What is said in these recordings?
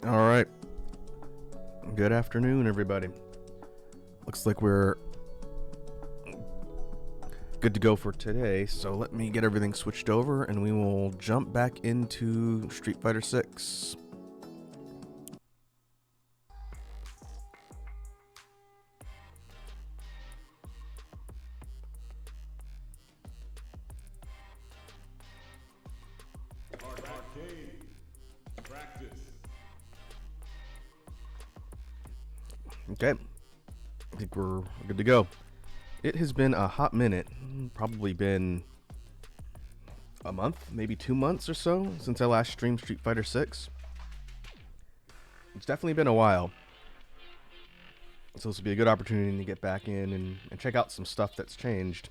All right. Good afternoon, everybody. Looks like we're good to go for today. So let me get everything switched over and we will jump back into Street Fighter 6. Okay. I think we're good to go. It has been a hot minute. Probably been a month, maybe 2 months or so since I last streamed Street Fighter 6. It's definitely been a while. So this will be a good opportunity to get back in and check out some stuff that's changed.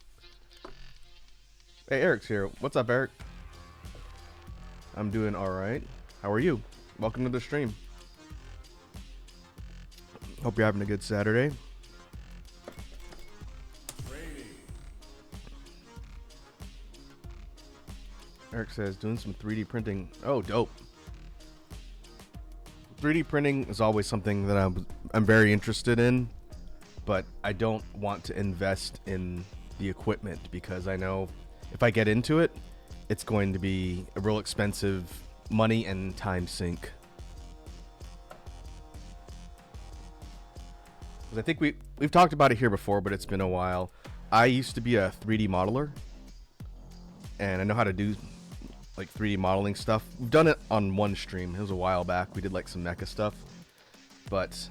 Hey, Eric's here. What's up, Eric? I'm doing alright. How are you? Welcome to the stream. Hope you're having a good Saturday. Eric says, doing some 3D printing. Oh, dope. 3D printing is always something that I'm very interested in, but I don't want to invest in the equipment because I know if I get into it, it's going to be a real expensive money and time sink. I think we've talked about it here before, but it's been a while. I used to be a 3D modeler, and I know how to do like 3D modeling stuff. We've done it on one stream. It was a while back. We did like some mecha stuff, but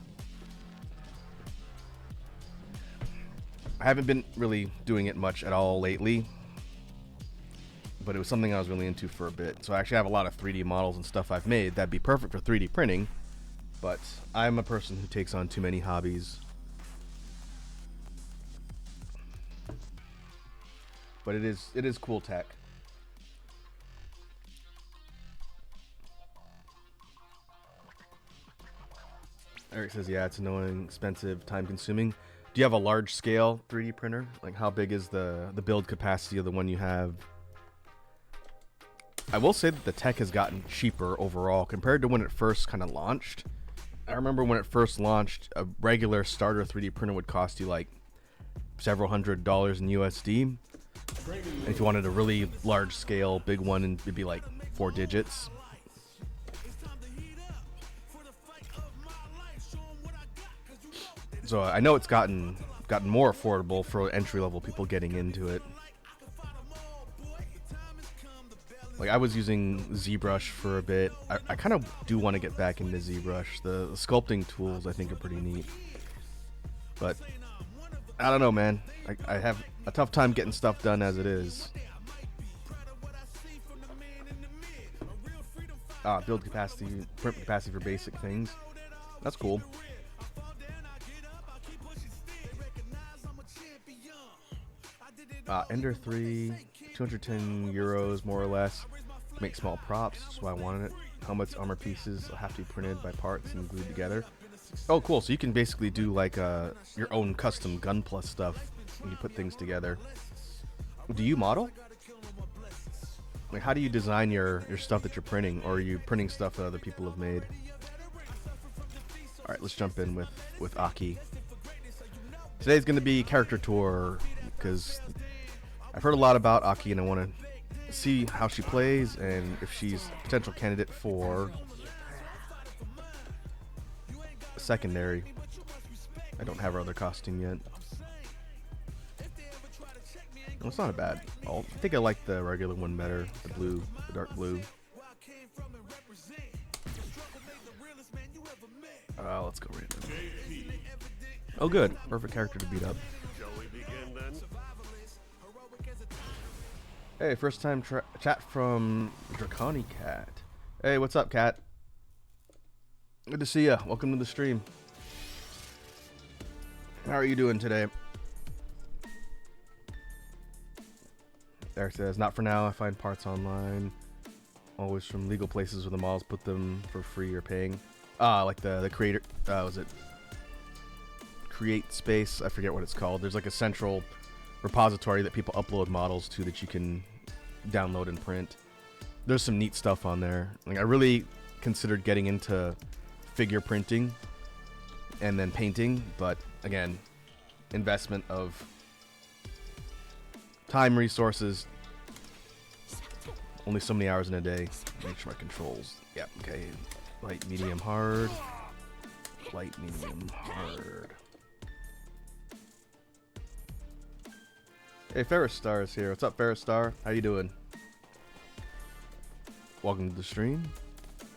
I haven't been really doing it much at all lately. But it was something I was really into for a bit. So I actually have a lot of 3D models and stuff I've made that'd be perfect for 3D printing. But I'm a person who takes on too many hobbies. But it is cool tech. Eric says, yeah, it's annoying, expensive, time consuming. Do you have a large scale 3D printer? Like how big is the build capacity of the one you have? I will say that the tech has gotten cheaper overall compared to when it first kind of launched. I remember when it first launched, a regular starter 3D printer would cost you like several $100s in USD. And if you wanted a really large scale, big one, it'd be like 4 digits. So I know it's gotten more affordable for entry level people getting into it. Like I was using ZBrush for a bit. I kind of do want to get back into ZBrush. The sculpting tools I think are pretty neat. But I don't know, man. I have a tough time getting stuff done as it is. Build capacity, print capacity for basic things. That's cool. Ender 3, 210 euros more or less. Make small props, that's why I wanted it. Helmets, armor pieces will have to be printed by parts and glued together. Oh, cool. So you can basically do like your own custom Gun Plus stuff when you put things together. Do you model? Like, how do you design your stuff that you're printing, or are you printing stuff that other people have made? All right, let's jump in with A.K.I. Today's going to be character tour because I've heard a lot about A.K.I and I want to see how she plays and if she's a potential candidate for a secondary. I don't have her other costume yet. Well, it's not a bad. I think I like the regular one better, the blue, the dark blue. Let's go random. Oh, good. Perfect character to beat up. Hey, first time chat from Draconi Cat. Hey, what's up, Cat? Good to see ya. Welcome to the stream. How are you doing today? Eric says, not for now. I find parts online. Always from legal places where the malls put them for free or paying. Like the creator, was it Create Space? I forget what it's called. There's like a central repository that people upload models to that you can download and print. There's some neat stuff on there. Like I really considered getting into figure printing and then painting, but again, investment of time, resources, only so many hours in a day. Make sure my controls. Yep, okay. Light, medium, hard. Light, medium, hard. Hey, Ferris Star is here. What's up, Ferris Star? How you doing? Welcome to the stream.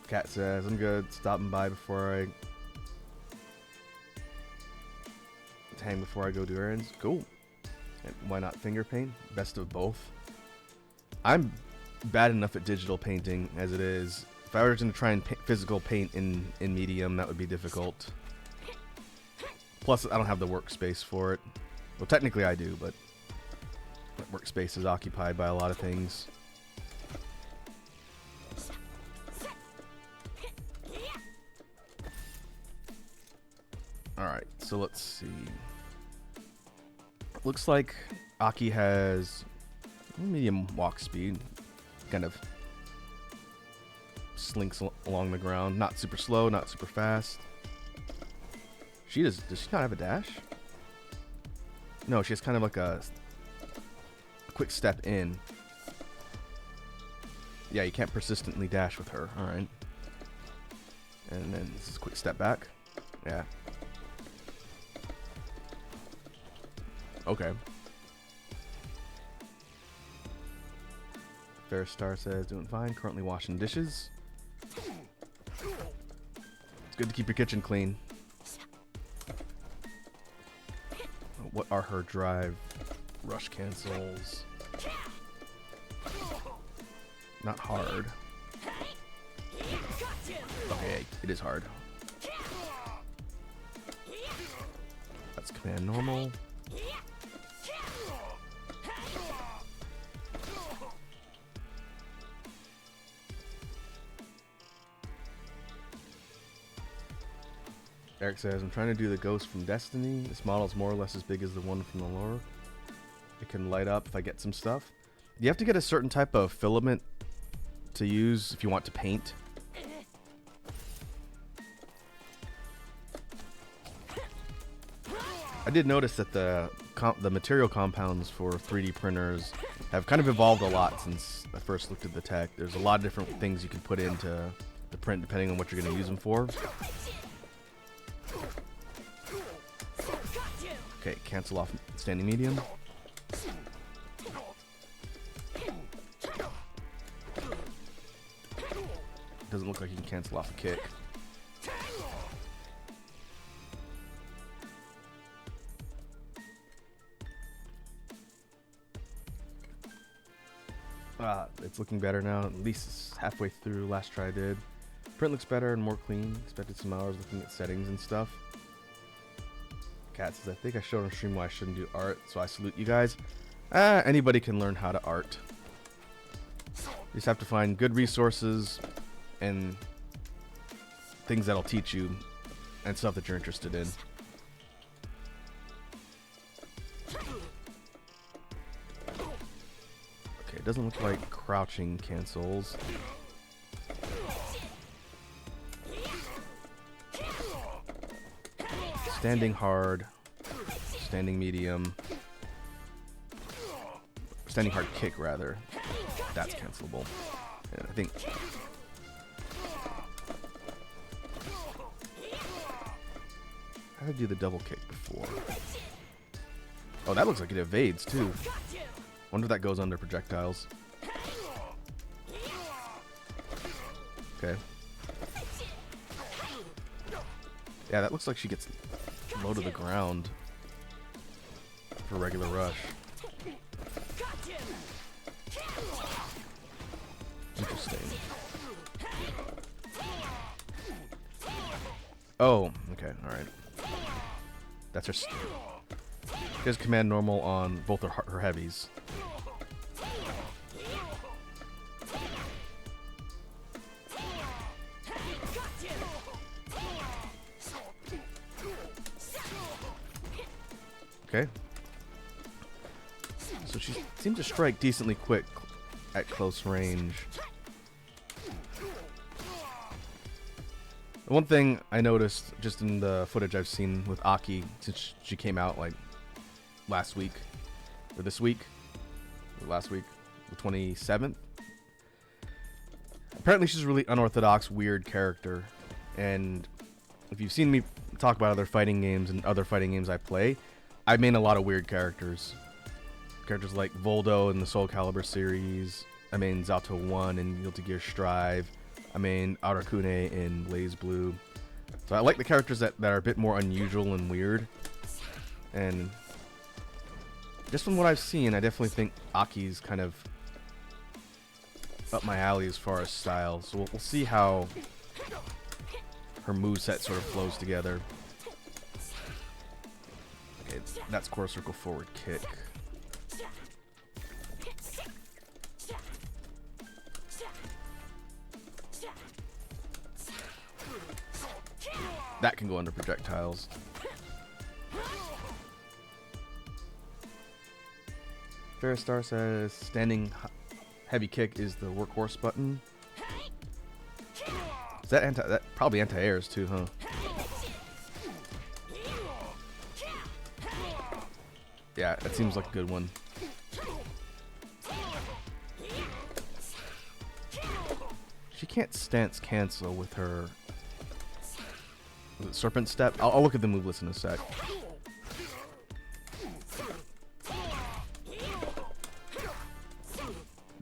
Cat says, I'm good. Stopping by before I hang before I go do errands. Cool. And why not finger paint? Best of both. I'm bad enough at digital painting as it is. If I were going to try and physical paint in medium, that would be difficult. Plus, I don't have the workspace for it. Well, technically I do, but that workspace is occupied by a lot of things. Alright, so let's see. Looks like A.K.I has medium walk speed. Kind of slinks along the ground. Not super slow, not super fast. Does she not have a dash? No, she has kind of like a quick step in. Yeah, you can't persistently dash with her. Alright. And then this is a quick step back. Yeah. Okay. Fair Star says, doing fine. Currently washing dishes. It's good to keep your kitchen clean. What are her drive rush cancels? Not hard. Okay, it is hard. That's command normal. Eric says, I'm trying to do the ghost from Destiny. This model is more or less as big as the one from the lore. It can light up if I get some stuff. You have to get a certain type of filament to use if you want to paint. I did notice that the material compounds for 3D printers have kind of evolved a lot since I first looked at the tech. There's a lot of different things you can put into the print depending on what you're going to use them for. Okay, cancel off standing medium. Doesn't look like you can cancel off a kick. It's looking better now. At least it's halfway through. Last try I did. Print looks better and more clean. Expected some hours looking at settings and stuff. Cat says, I think I showed on stream why I shouldn't do art, so I salute you guys. Anybody can learn how to art. You just have to find good resources and things that'll teach you and stuff that you're interested in. Okay, it doesn't look like crouching cancels. Standing hard, standing medium, standing hard kick rather. That's cancelable. And I think how did I do the double kick before? Oh, that looks like it evades too. Wonder if that goes under projectiles. Okay. Yeah, that looks like she gets low to the ground for regular rush. Interesting. Oh, okay, alright. That's her. She has command normal on both her heavies. Okay. So she seems to strike decently quick at close range. One thing I noticed just in the footage I've seen with Aki since she came out like last week or this week, or last week, the 27th. Apparently she's a really unorthodox, weird character, and if you've seen me talk about other fighting games and other fighting games I play, I main a lot of weird characters. Characters like Voldo in the Soul Calibur series. I main Zato 1 in Guilty Gear Strive. I main Arakune in Blaze Blue. So I like the characters that are a bit more unusual and weird. And just from what I've seen, I definitely think Aki's kind of up my alley as far as style. So we'll see how her moveset sort of flows together. Okay, that's quarter circle forward kick. That can go under projectiles. Ferristar says standing heavy kick is the workhorse button. Is that that probably anti-airs too, huh? Yeah, that seems like a good one. She can't stance cancel with her. Was it Serpent Step? I'll look at the move list in a sec.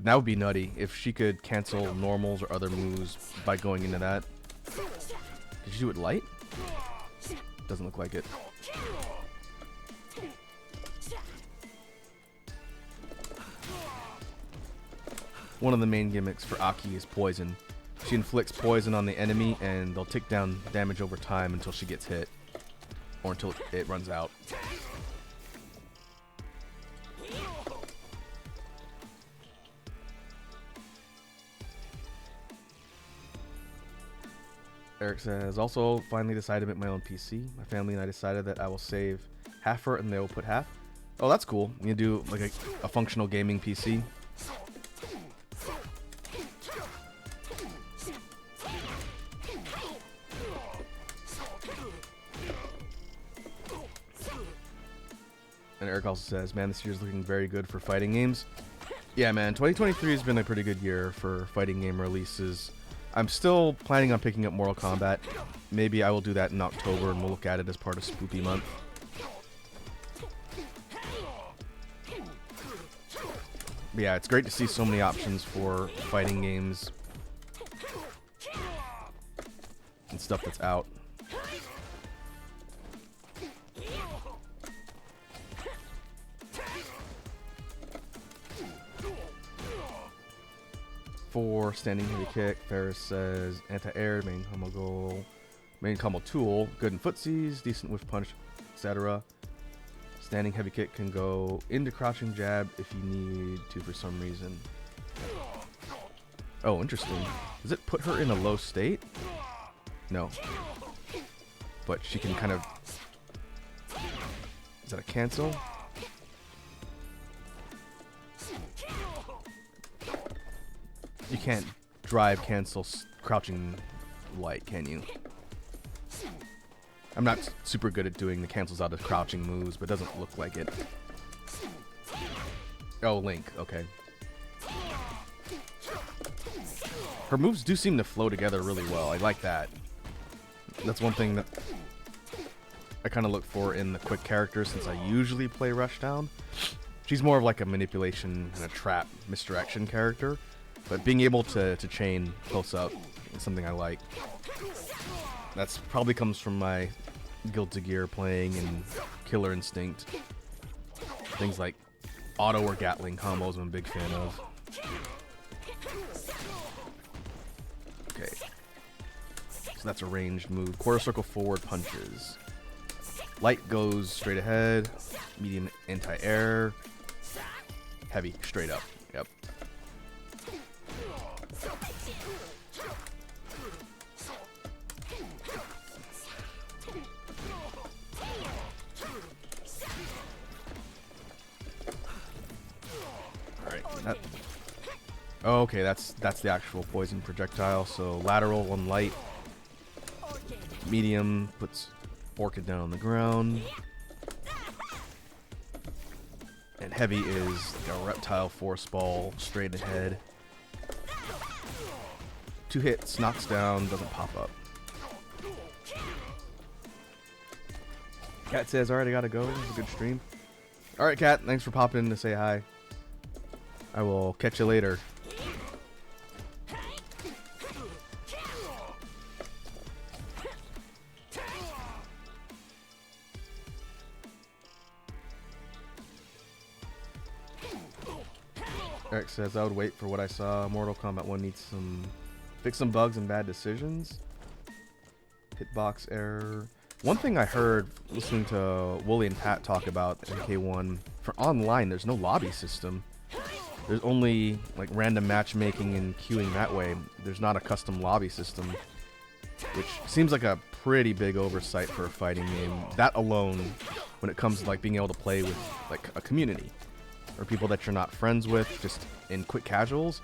That would be nutty if she could cancel normals or other moves by going into that. Did she do it light? Doesn't look like it. One of the main gimmicks for Aki is poison. She inflicts poison on the enemy and they'll tick down damage over time until she gets hit. Or until it runs out. Eric says, also finally decided to make my own PC. My family and I decided that I will save half for it and they will put half. Oh, that's cool. You do like a functional gaming PC. And Eric also says, man, this year's looking very good for fighting games. Yeah, man, 2023 has been a pretty good year for fighting game releases. I'm still planning on picking up Mortal Kombat. Maybe I will do that in October and we'll look at it as part of Spoopy Month. But yeah, it's great to see so many options for fighting games and stuff that's out. For standing heavy kick, Ferris says anti-air, main combo goal, main combo tool, good in footsies, decent whiff punch, etc. Standing heavy kick can go into crouching jab if you need to for some reason. Oh, interesting. Does it put her in a low state? No. But she can kind of... Is that a cancel? You can't drive cancel crouching light, can you? I'm not super good at doing the cancels out of crouching moves, but it doesn't look like it. Oh, Link, okay. Her moves do seem to flow together really well. I like that. That's one thing that I kind of look for in the quick characters since I usually play Rushdown. She's more of like a manipulation and a trap misdirection character. But being able to chain close up is something I like. That's probably comes from my Guilty Gear playing and Killer Instinct. Things like auto or Gatling combos I'm a big fan of. Okay. So that's a ranged move. Quarter circle forward punches. Light goes straight ahead. Medium anti-air. Heavy straight up. Yep. Oh, okay, that's the actual poison projectile. So lateral on light. Medium puts Orchid down on the ground. And heavy is like a reptile force ball straight ahead. 2 hits, knocks down, doesn't pop up. Cat says, alright, I gotta go. It was a good stream. Alright, Cat, thanks for popping in to say hi. I will catch you later. Eric says, I would wait for what I saw. Mortal Kombat 1 needs some... fix some bugs and bad decisions. Hitbox error. One thing I heard listening to Wooly and Pat talk about MK1, for online, there's no lobby system. There's only like random matchmaking and queuing that way. There's not a custom lobby system, which seems like a pretty big oversight for a fighting game. That alone, when it comes to like being able to play with like a community or people that you're not friends with, just in quick casuals,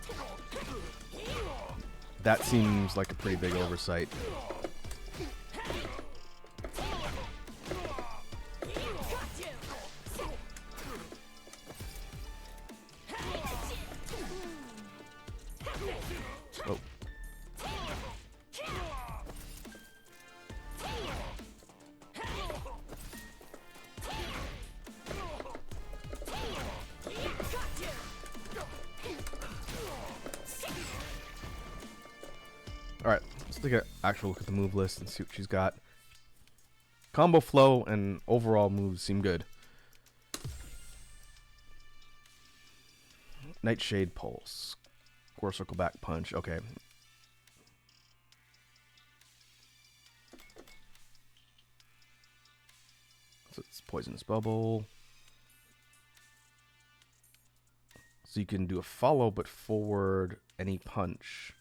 that seems like a pretty big oversight. Oh. Alright, let's take an actual look at the move list and see what she's got. Combo flow and overall moves seem good. Nightshade Pulse. Core Circle Back Punch. Okay. So it's Poisonous Bubble. So you can do a follow but forward any punch.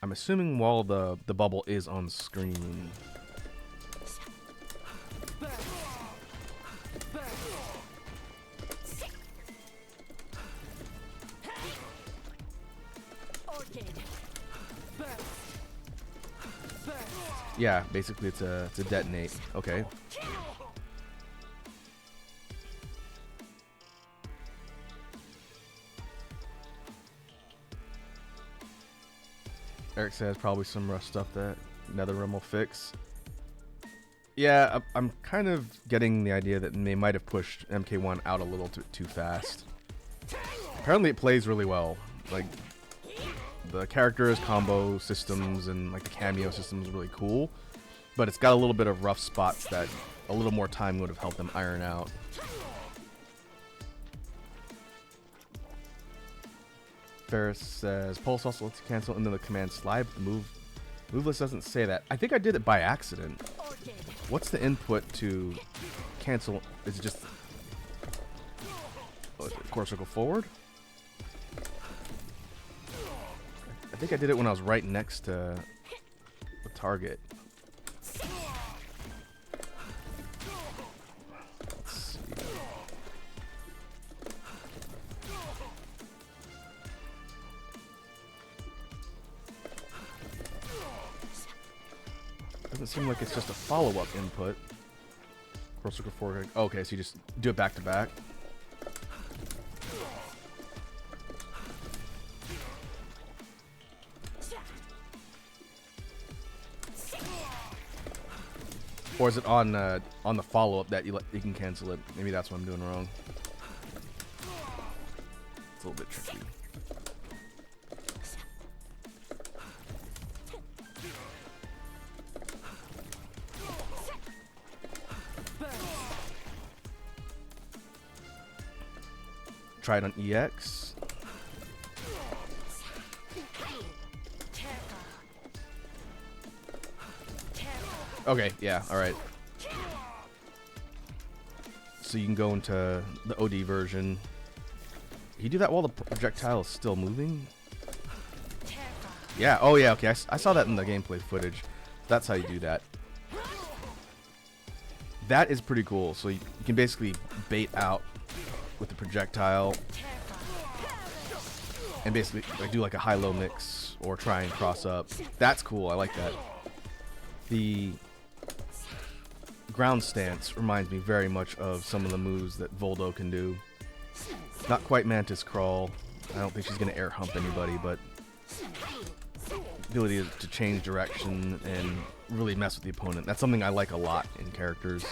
I'm assuming while the bubble is on screen. Yeah, basically it's a detonate. Okay. Eric says probably some rough stuff that NetherRealm will fix. Yeah, I'm kind of getting the idea that they might have pushed MK1 out a little too fast. Apparently it plays really well. Like, the characters, combo systems, and like the cameo system is really cool. But it's got a little bit of rough spots that a little more time would have helped them iron out. Ferris says, Pulse also lets you cancel into the command slide, but the move list doesn't say that. I think I did it by accident. What's the input to cancel? Is it just core circle forward? I think I did it when I was right next to the target. Doesn't seem like it's just a follow-up input. Core circle forward. Okay, so you just do it back to back. Or is it on the follow-up that you can cancel it? Maybe that's what I'm doing wrong. It's a little bit tricky. Try it on EX. Okay, yeah, alright. So you can go into the OD version. You do that while the projectile is still moving? Yeah, oh yeah, okay, I saw that in the gameplay footage. That's how you do that. That is pretty cool. So you can basically bait out with the projectile. and basically like do like a high-low mix or try and cross up. That's cool. I like that. The ground stance reminds me very much of some of the moves that Voldo can do. Not quite Mantis Crawl. I don't think she's going to air hump anybody, but ability to change direction and really mess with the opponent. That's something I like a lot in characters.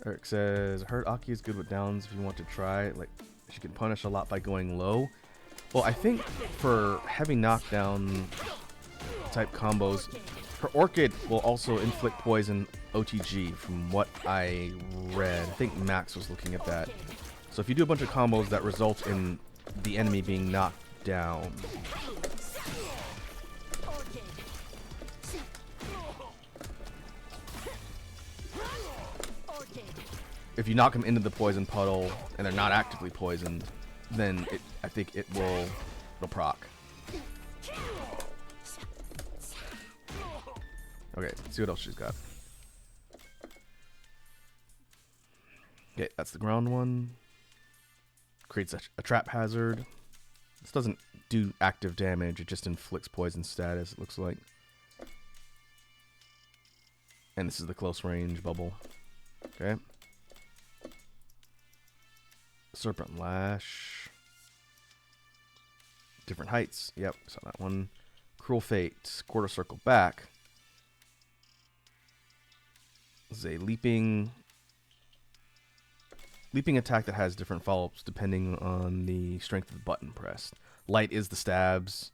Eric says, heard Aki is good with downs if you want to try. Like, she can punish a lot by going low. Well, I think for heavy knockdown type combos, her Orchid will also inflict poison OTG from what I read. I think Max was looking at that. So if you do a bunch of combos that result in the enemy being knocked down, if you knock them into the poison puddle and they're not actively poisoned, then I think it'll proc. Okay, let's see what else she's got. Okay, that's the ground one. Creates a trap hazard. This doesn't do active damage, it just inflicts poison status, it looks like. And this is the close range bubble. Okay. Serpent Lash. Different heights. Yep, saw that one. Cruel Fate. Quarter circle back. This is a leaping attack that has different follow-ups depending on the strength of the button pressed. Light is the stabs.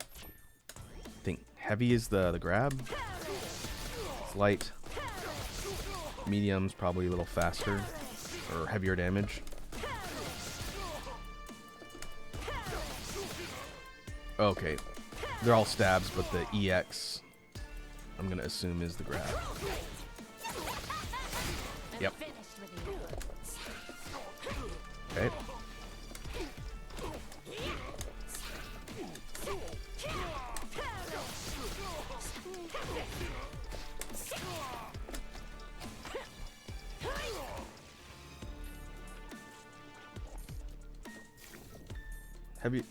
I think heavy is the grab. It's light. Medium's probably a little faster or heavier damage. Okay, they're all stabs, but the EX, I'm gonna assume, is the grab. Yep. Okay.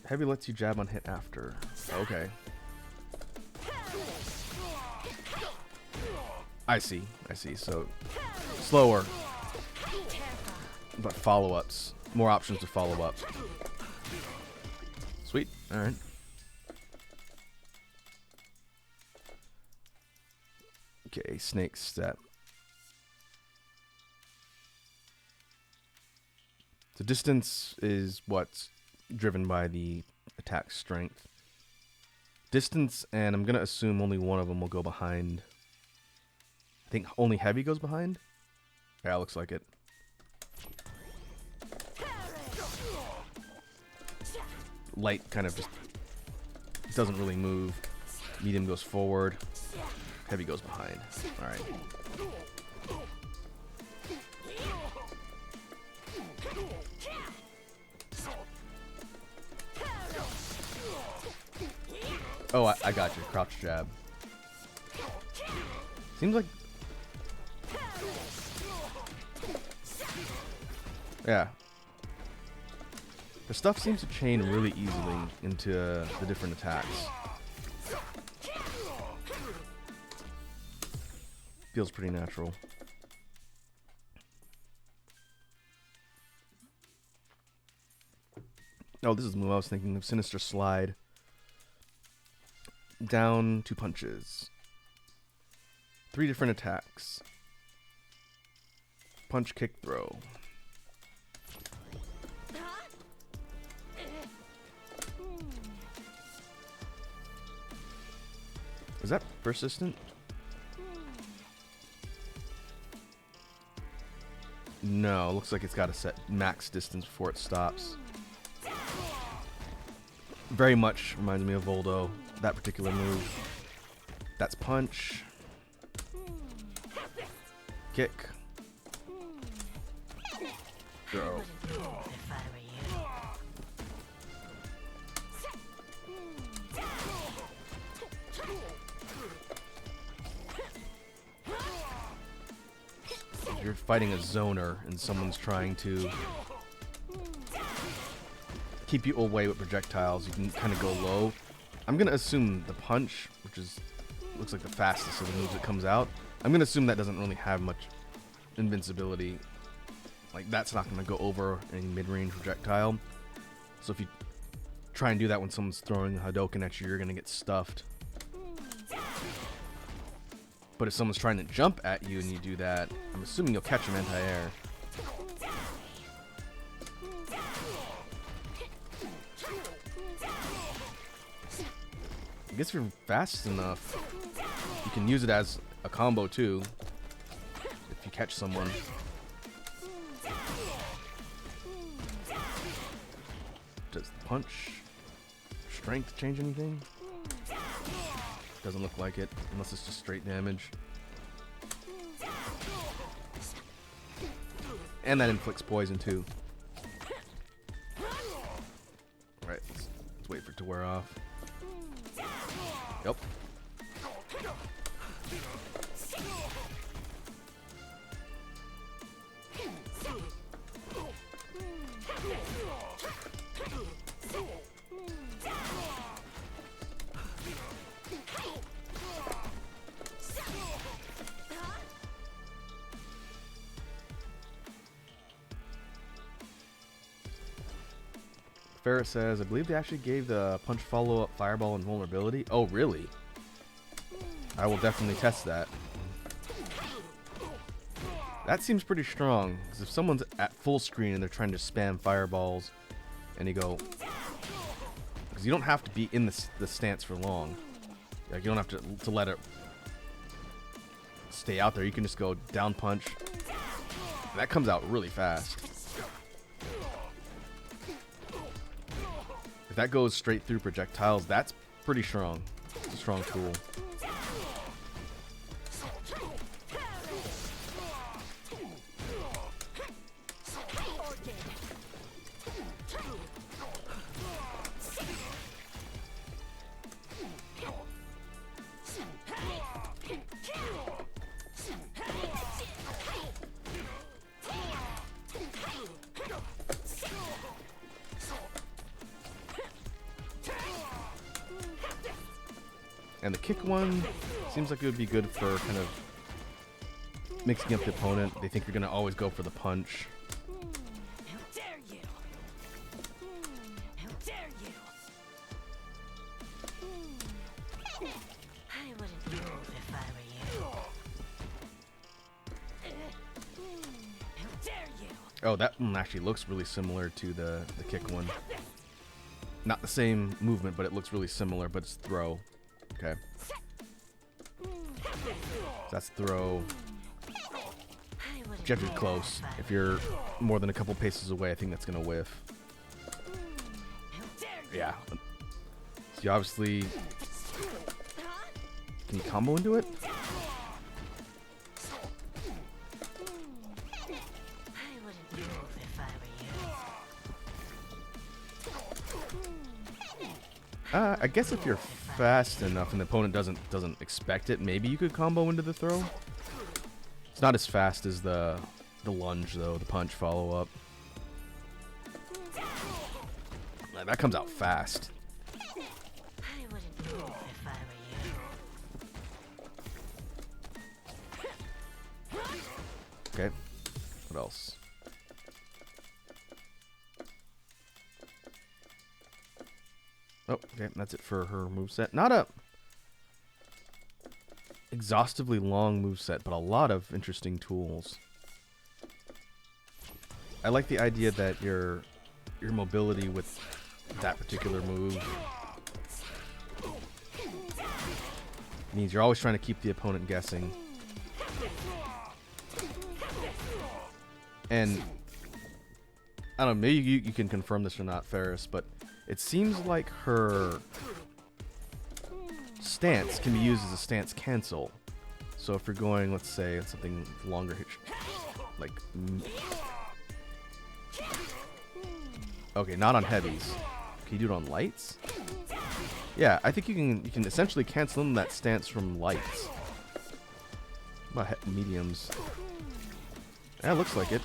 Heavy lets you jab on hit after. Okay. I see. So slower, but follow-ups. More options to follow up. Sweet. All right. Okay, Snake Step. The distance is what's driven by the attack strength. Distance, and I'm going to assume only one of them will go behind. I think only heavy goes behind? Yeah, looks like it. Light kind of just doesn't really move. Medium goes forward. Heavy goes behind. Alright. Oh, I got you. Crouch jab. Seems like... Yeah. The stuff seems to chain really easily into the different attacks. Feels pretty natural. Oh, this is the move I was thinking of. Sinister Slide. Down 2 punches. 3 different attacks. Punch, kick, throw. Is that persistent? No, looks like it's got a set max distance before it stops. Very much reminds me of Voldo, that particular move. That's punch. Kick. Throw. you're fighting a zoner and someone's trying to keep you away with projectiles, you can kind of go low. I'm gonna assume the punch, which is looks like the fastest of the moves that comes out, I'm gonna assume that doesn't really have much invincibility. Like, that's not gonna go over any mid-range projectile. So if you try and do that when someone's throwing a Hadouken at you, you're gonna get stuffed. But if someone's trying to jump at you and you do that, I'm assuming you'll catch them anti-air. I guess if you're fast enough, you can use it as a combo too, if you catch someone. Does the punch strength change anything? Doesn't look like it, unless it's just straight damage. And that inflicts poison too. Alright, let's wait for it to wear off. Yep. Ferris says, I believe they actually gave the punch follow-up fireball invulnerability. Oh, really? I will definitely test that. That seems pretty strong, because if someone's at full screen and they're trying to spam fireballs, and you go... Because you don't have to be in the stance for long. Like, you don't have to let it stay out there. You can just go down punch. That comes out really fast. If that goes straight through projectiles, that's pretty strong. It's a strong tool. And the kick one seems like it would be good for kind of mixing up the opponent. They think you're going to always go for the punch. How dare you! How dare you! I wouldn't move if I were you. How dare you! Oh, that one actually looks really similar to the kick one. Not the same movement, but it looks really similar, but it's throw. Okay. So that's throw. You have to be close. If you're more than a couple paces away, I think that's going to whiff. Yeah. So you obviously... Can you combo into it? I guess if you're fast enough and the opponent doesn't expect it, maybe you could combo into the throw. It's not as fast as the lunge though, the punch follow up. That comes out fast. Okay. What else? Oh, okay, that's it for her moveset. Not a exhaustively long moveset, but a lot of interesting tools. I like the idea that your mobility with that particular move means you're always trying to keep the opponent guessing. And I don't know, maybe you can confirm this or not, Ferris, but it seems like her stance can be used as a stance cancel. So if you're going, let's say, it's something longer, like, okay, not on heavies. Can you do it on lights? Yeah, I think you can essentially cancel in that stance from lights. What about mediums? Yeah, looks like it.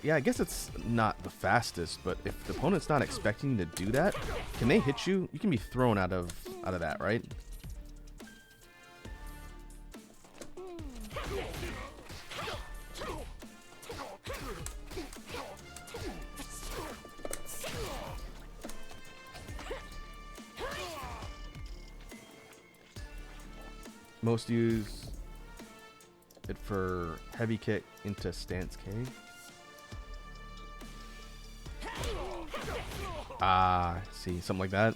Yeah, I guess it's not the fastest, but if the opponent's not expecting you to do that, can they hit you? You can be thrown out of that, right? Most use it for heavy kick into stance K. Ah, see, something like that.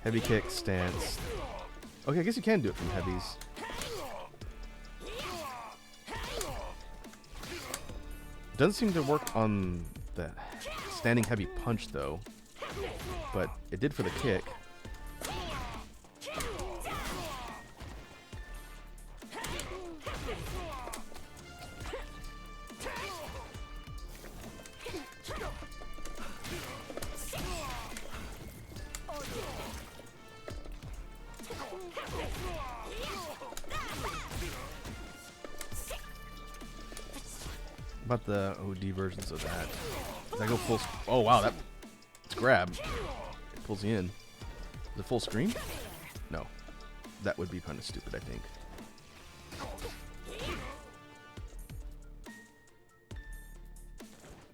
Heavy kick, stance. Okay, I guess you can do it from heavies. Doesn't seem to work on the standing heavy punch though, but it did for the kick. About the OD versions of that. Does that go full? Oh wow, it's grab. It pulls you in. Is it full screen? No, that would be kind of stupid, I think.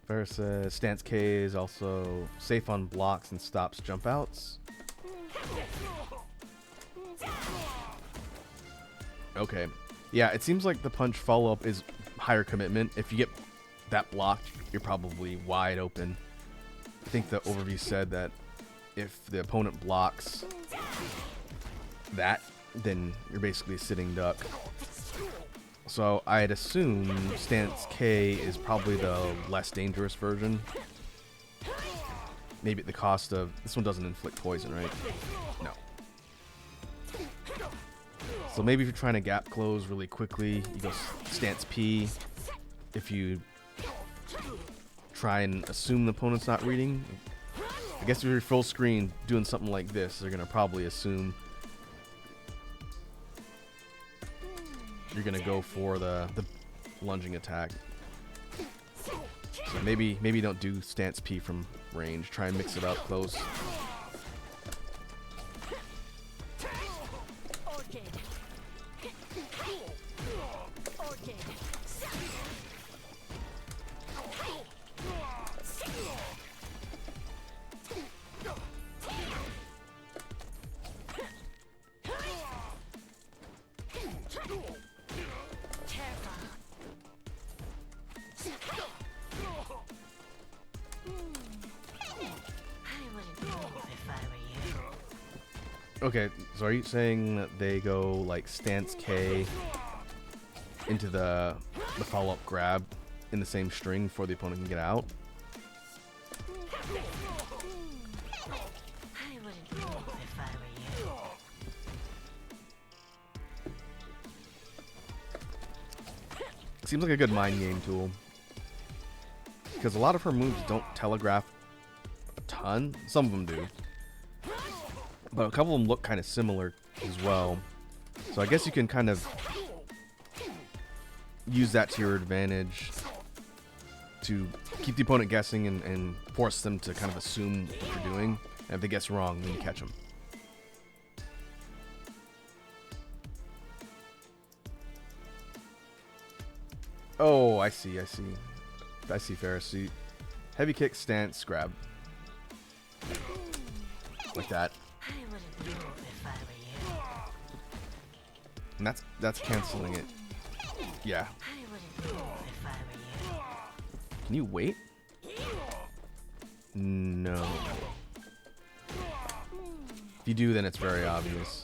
Versus stance K is also safe on blocks and stops jump outs. Okay. Yeah, it seems like the punch follow-up is higher commitment. If you get that blocked, you're probably wide open. I think the overview said that if the opponent blocks that, then you're basically a sitting duck. So I'd assume stance K is probably the less dangerous version. Maybe at the cost of... This one doesn't inflict poison, right? No. So maybe if you're trying to gap close really quickly, you go stance P. If you try and assume the opponent's not reading, I guess if you're full screen doing something like this, they're going to probably assume you're going to go for the lunging attack. So maybe don't do stance P from range. Try and mix it up close. Okay, so are you saying that they go like stance K into the follow-up grab in the same string before the opponent can get out? I wouldn't move if I were you. Seems like a good mind game tool. Because a lot of her moves don't telegraph a ton. Some of them do. But a couple of them look kind of similar as well. So I guess you can kind of use that to your advantage to keep the opponent guessing and force them to kind of assume what you're doing. And if they guess wrong, then you catch them. Oh, I see. I see, Ferris. See, heavy kick, stance, grab. Like that. I wouldn't move if I were you. And that's canceling it. Yeah. I wouldn't move if I were you. Can you wait? No. If you do, then it's very obvious.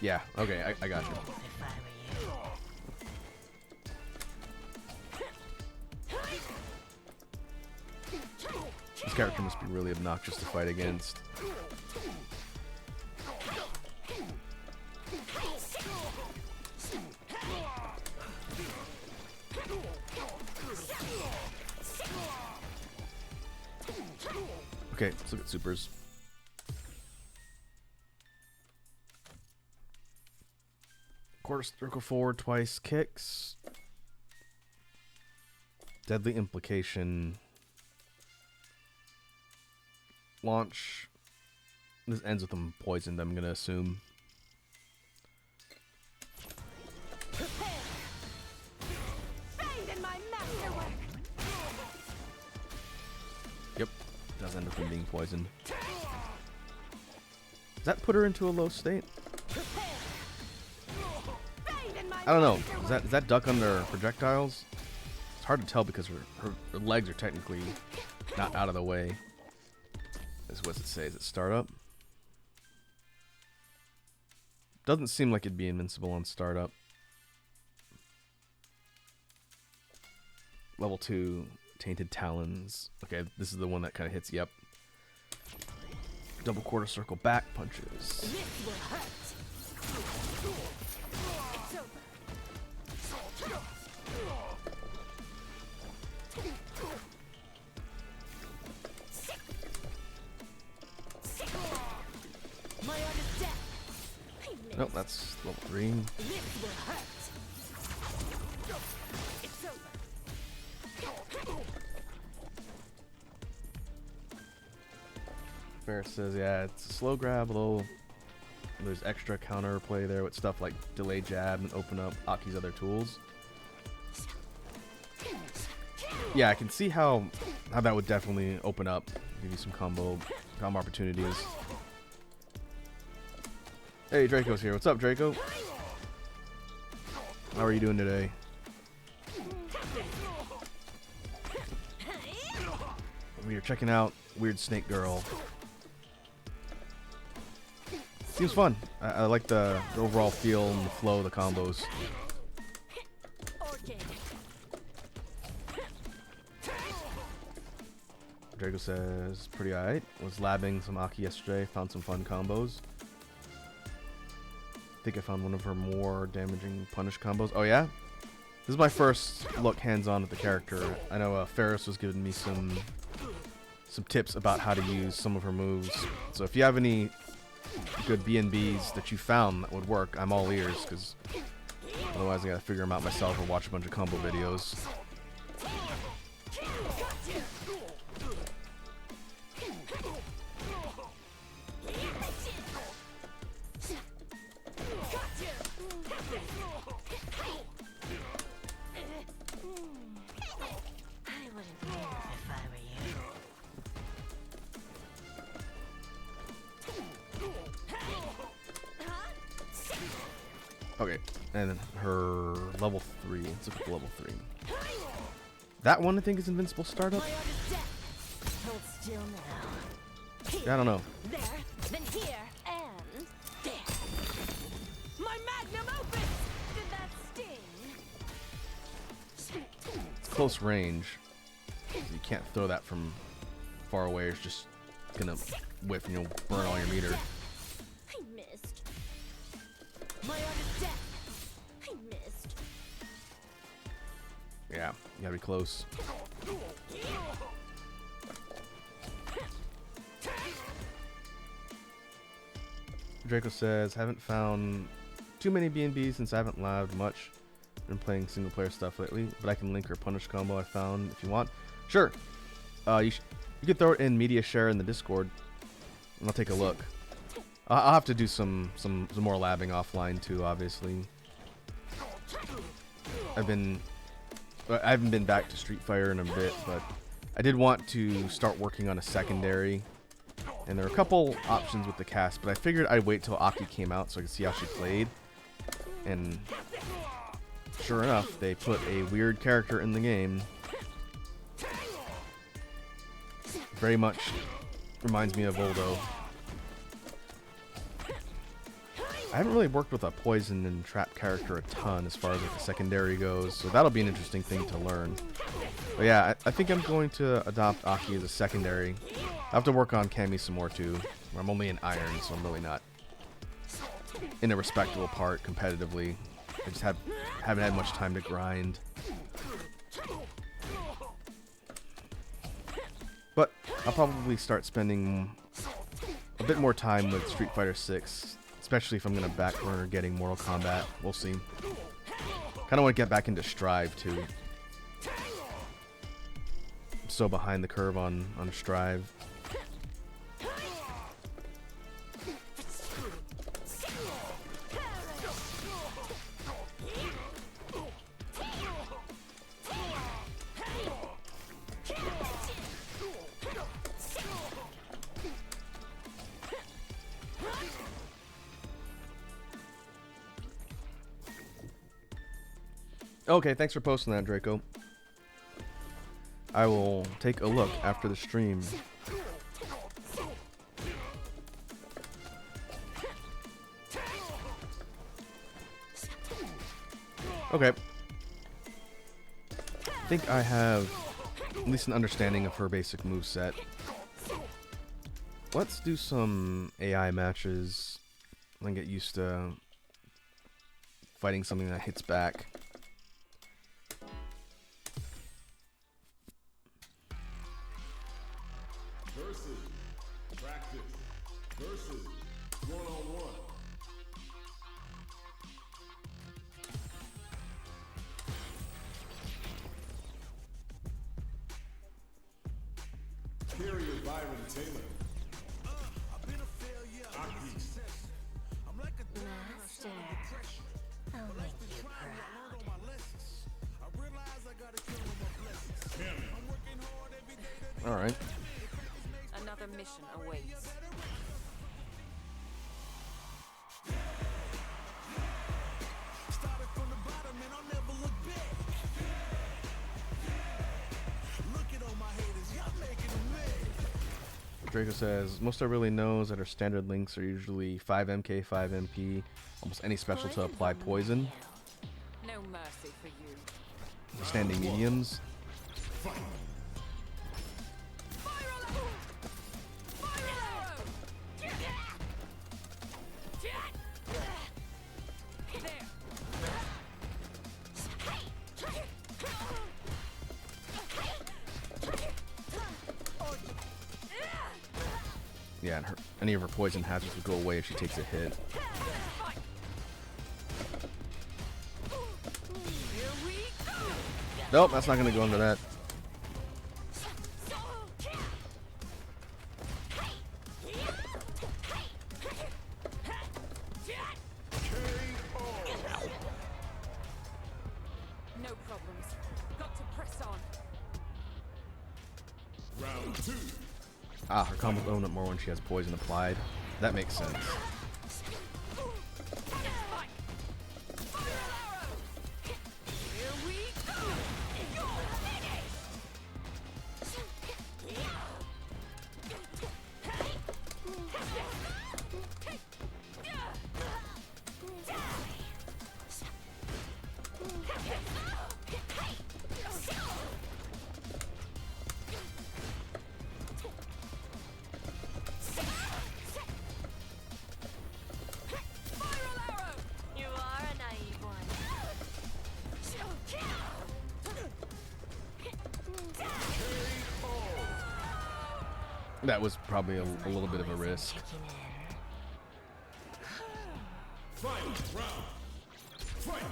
Yeah, okay, I got you. If I were you. This character must be really obnoxious to fight against. Okay, let's look at supers. Quarter circle forward twice kicks. Deadly implication. Launch. This ends with them poisoned, I'm gonna assume. Yep, does end with them being poisoned. Does that put her into a low state? I don't know. Is that duck under projectiles? It's hard to tell because her legs are technically not out of the way. What's it say? Is it startup? Doesn't seem like it'd be invincible on startup. Level 2, Tainted Talons. Okay, this is the one that kind of hits. Yep. Double quarter circle back punches. This will hurt. It's over. My art is death. Nope, that's level 3. This will hurt. It's over. Ferris says, yeah, it's a slow grab, although there's extra counter play there with stuff like delay jab and open up Aki's other tools. Yeah, I can see how that would definitely open up, give you some combo opportunities. Hey, Draco's here. What's up, Draco? How are you doing today? We are checking out Weird Snake Girl. Seems fun. I like the overall feel and the flow of the combos. Draco says, pretty alright. Was labbing some Aki yesterday. Found some fun combos. I think I found one of her more damaging punish combos. Oh yeah? This is my first look hands-on at the character. I know Ferris was giving me some tips about how to use some of her moves. So if you have any good B&Bs that you found that would work, I'm all ears, because otherwise I gotta figure them out myself or watch a bunch of combo videos. Okay, and then her level 3. Let's look at the level 3. That one I think is invincible startup. Yeah, I don't know. There, then here, and there. My magnum opus! Did that sting? It's close range. You can't throw that from far away. It's just gonna whiff and you'll burn all your meter. I missed. My art is death. I missed. Yeah, you gotta be close. Draco says, haven't found too many B&Bs since I haven't labbed much. Been playing single player stuff lately, but I can link her punish combo I found if you want. Sure. You could throw it in media share in the Discord, and I'll take a look. I'll have to do some more labbing offline too, obviously. I haven't been back to Street Fighter in a bit, but I did want to start working on a secondary. And there are a couple options with the cast, but I figured I'd wait till Aki came out so I could see how she played. And sure enough, they put a weird character in the game. Very much reminds me of Voldo. I haven't really worked with a poison and trap character a ton as far as like the secondary goes, so that'll be an interesting thing to learn. But yeah, I think I'm going to adopt Aki as a secondary. I have to work on Cammy some more too. I'm only in Iron, so I'm really not in a respectable part competitively. I just haven't had much time to grind. But I'll probably start spending a bit more time with Street Fighter 6, especially if I'm gonna backburner getting Mortal Kombat. We'll see. Kind of want to get back into Strive too. I'm so behind the curve on Strive. Okay, thanks for posting that, Draco. I will take a look after the stream. Okay. I think I have at least an understanding of her basic moveset. Let's do some AI matches and get used to fighting something that hits back. Versus practice. Versus one-on-one. Carrier Byron Taylor. A.K.I. Master, I'll make you proud. All right. Another mission awaits. Draco says, most I really know is that her standard links are usually 5 MK, 5 MP, almost any special to apply poison. No mercy for you. Standing mediums. Yeah, and any of her poison hazards would go away if she takes a hit. Nope, that's not going to go into that. No problems. Got to press on. Round two. Ah, her combos own up more when she has poison applied. That makes sense. You are a naive one. That was probably a little bit of a risk. Final round. Fight.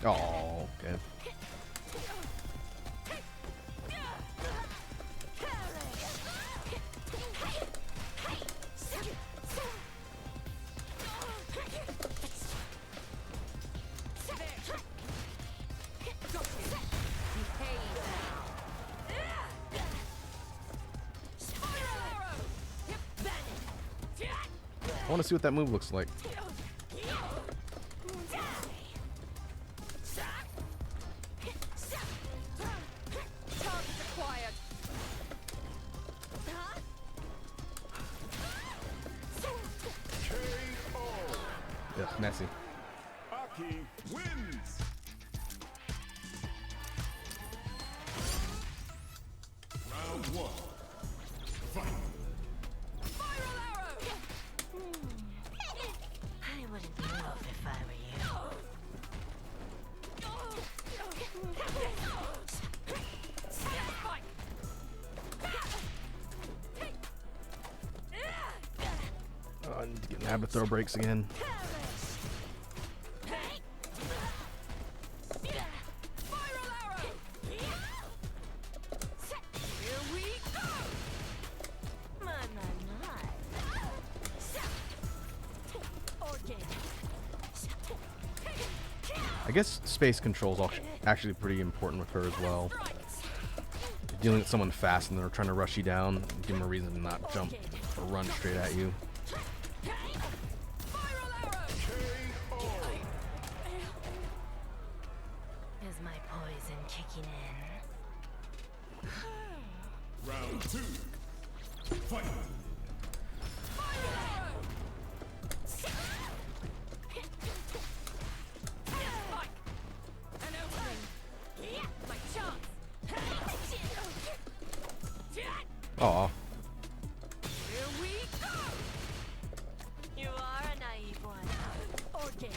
Oh, okay. I want to see what that move looks like. Yeah, messy. A.K.I. wins. Round one. Fight. Spiral arrow! I wouldn't move if I were you. Oh, I need to get an habit throw breaks again. I guess space control is actually pretty important with her as well. You're dealing with someone fast and they're trying to rush you down, give them a reason to not jump or run straight at you. Is my poison kicking in? Round two. Fight. Aw. Here we go! You are a naive one. Orchid.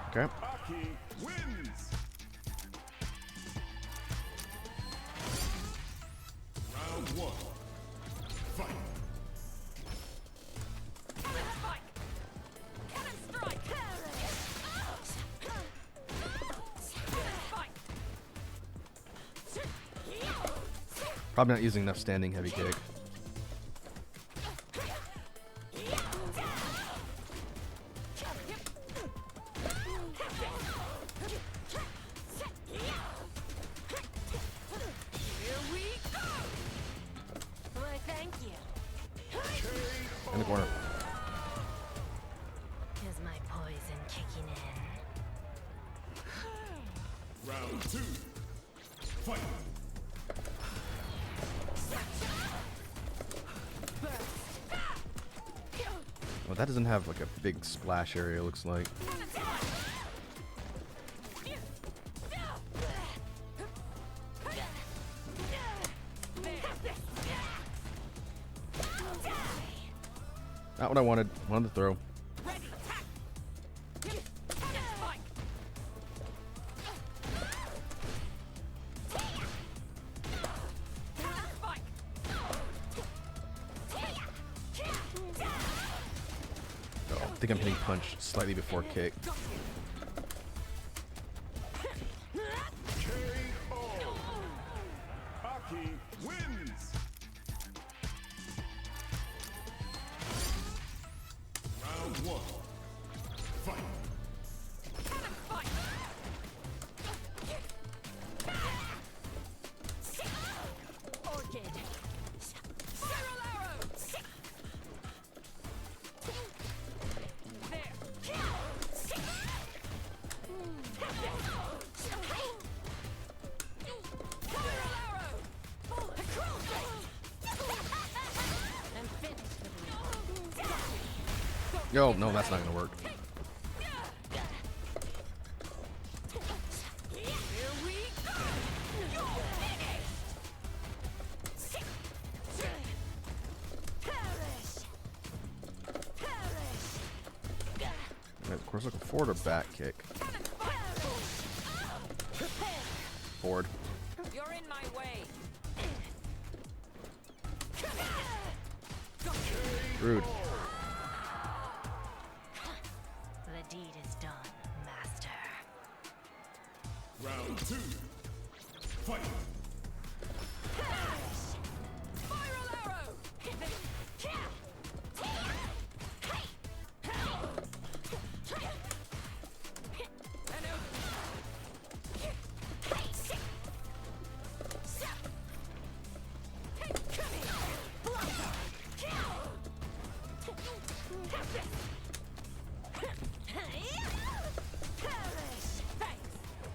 Okay. A.K.I wins. Round one. Fight. Probably not using enough standing heavy kick. Why, thank you. In the corner. Is my poison kicking in? Round two. Fight. Well, that doesn't have like a big splash area, looks like. Not what I wanted. Wanted to throw. Oh, I think I'm hitting punch slightly before kick. A.K.I wins. Round one. Fight. Orchid. Spiral arrow. Yo, no, that's not gonna work. And of course, looking forward or back kick. Forward. You're in my way. Rude. The deed is done, master. Round two. Fight. Spiral arrow.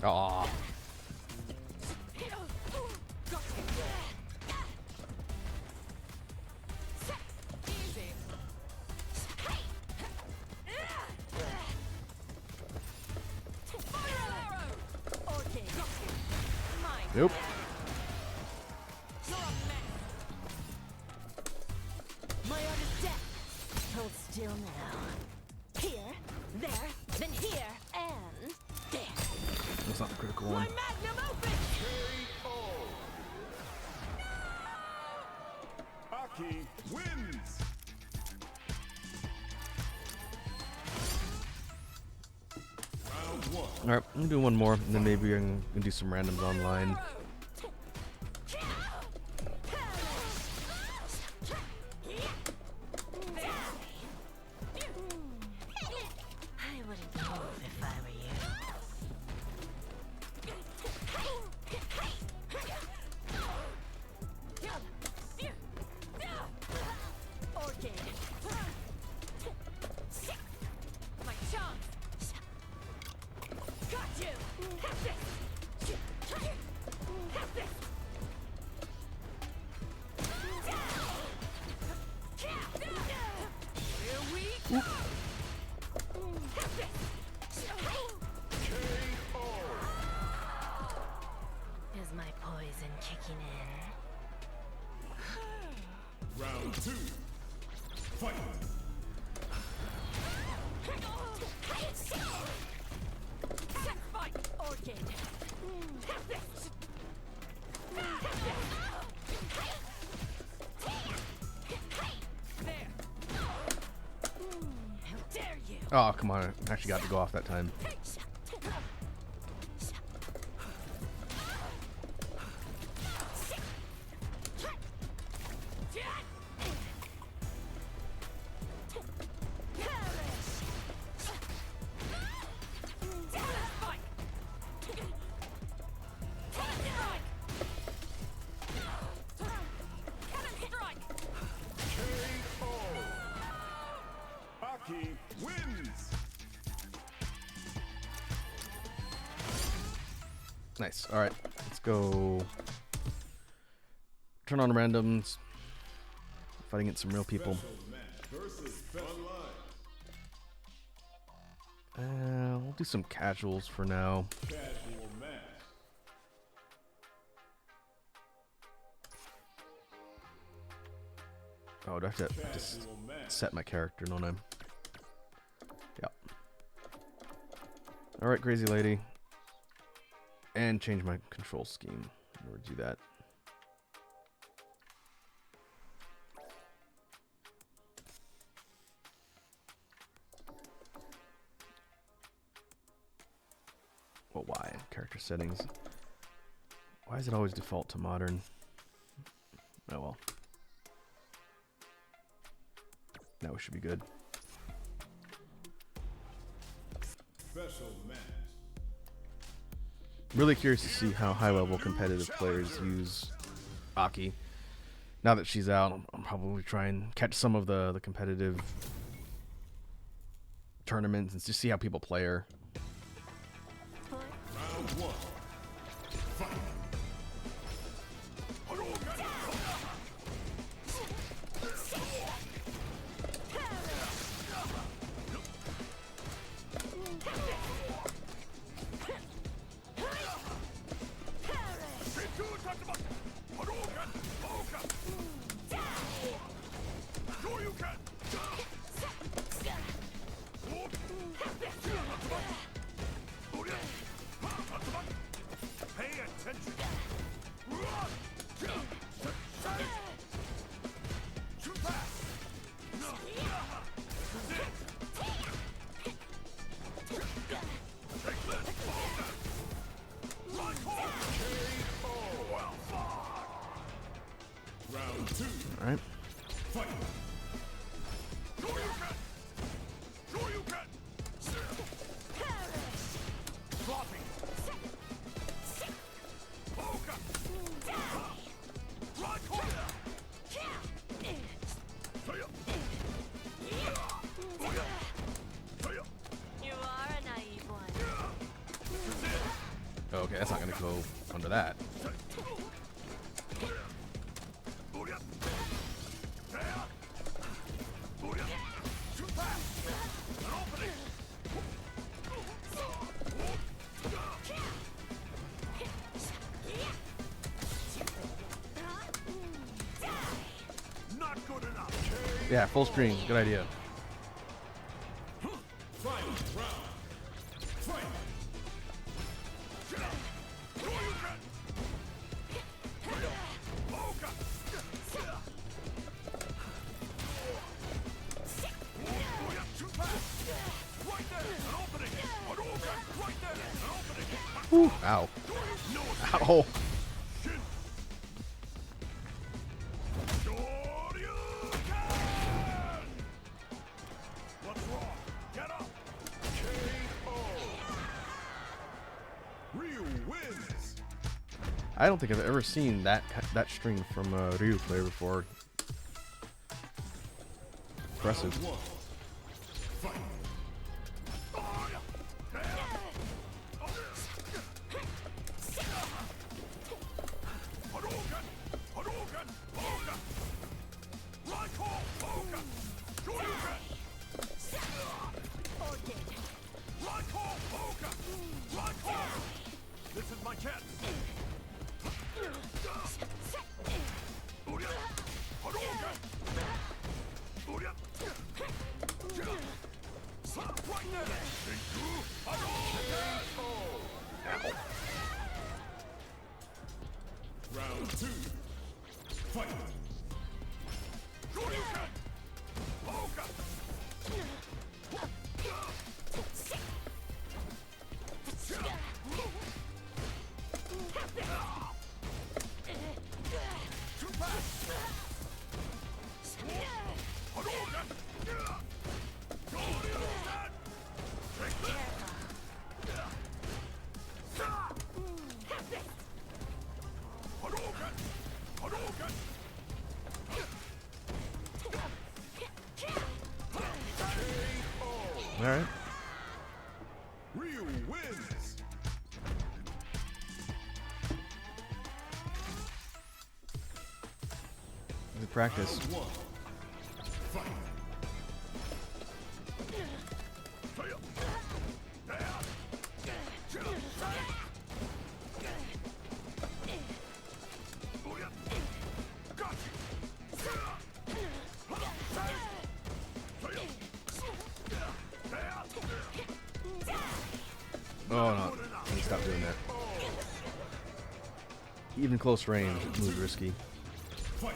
Aw. Easy. Fire arrow. Okay. Mine. Nope. You're a mess. My art is death. Hold still now. Here, there, then here, and there. That's not the critical My one. magnum opus. A.K.I wins. Round one. Alright, I'm gonna do one more, and then maybe I'm gonna do some randoms online. I wouldn't move if I were you. Orchid. My chance. Got you. Have this. Have this. Here we go. Have this. Is my poison kicking in? Round two. Fight. Set fight, Orchid. Have this. There. How dare you? Oh, come on. I actually got to go off that time. A.K.I wins. Nice. Alright, let's go. Turn on randoms. Fighting against some real people. Versus online. We'll do some casuals for now. Casual match. Oh, do I have to just Casual match. set my character, don't I? Yep. Alright, crazy lady. And change my control scheme in order to do that. Well, why? Character settings. Why is it always default to modern? Oh well. Now we should be good. Special match. Really curious to see how high-level competitive players use A.K.I. Now that she's out, I'll probably try and catch some of the competitive tournaments and just see how people play her. Round one. Fight. Pay attention. Too fast. Round two. All right. Fight. Sure you can. Sure you can. Flopping. Poker. Right corner. You are a naive one. Okay, that's not gonna go under that. Not good enough. Yeah, full screen. Good idea. Final round. Fight. Whew. Ow. Ow. What's wrong? Get up. K.O. Ryu wins. I don't think I've ever seen that string from a Ryu player before. Impressive. One. Fight. This is my chance. Round two. Fight. All right. Ryu wins. Good practice. One. Fight. Oh no! Stop doing that. Even close range moves risky. Fight.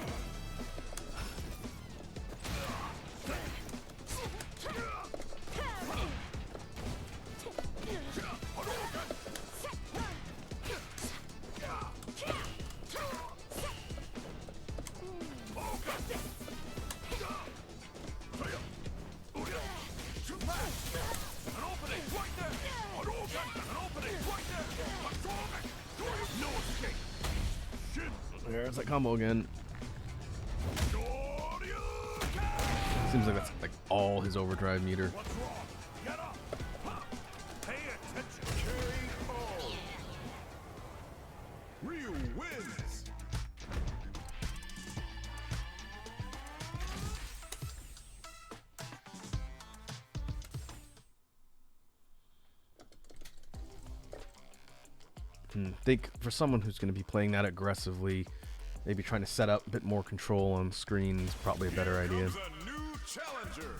There's that combo again. Seems like that's like all his overdrive meter. What's wrong? Get up. Pay attention. K.O. Ryu wins. Think for someone who's going to be playing that aggressively, maybe trying to set up a bit more control on screen is probably a better idea. Comes a new challenger.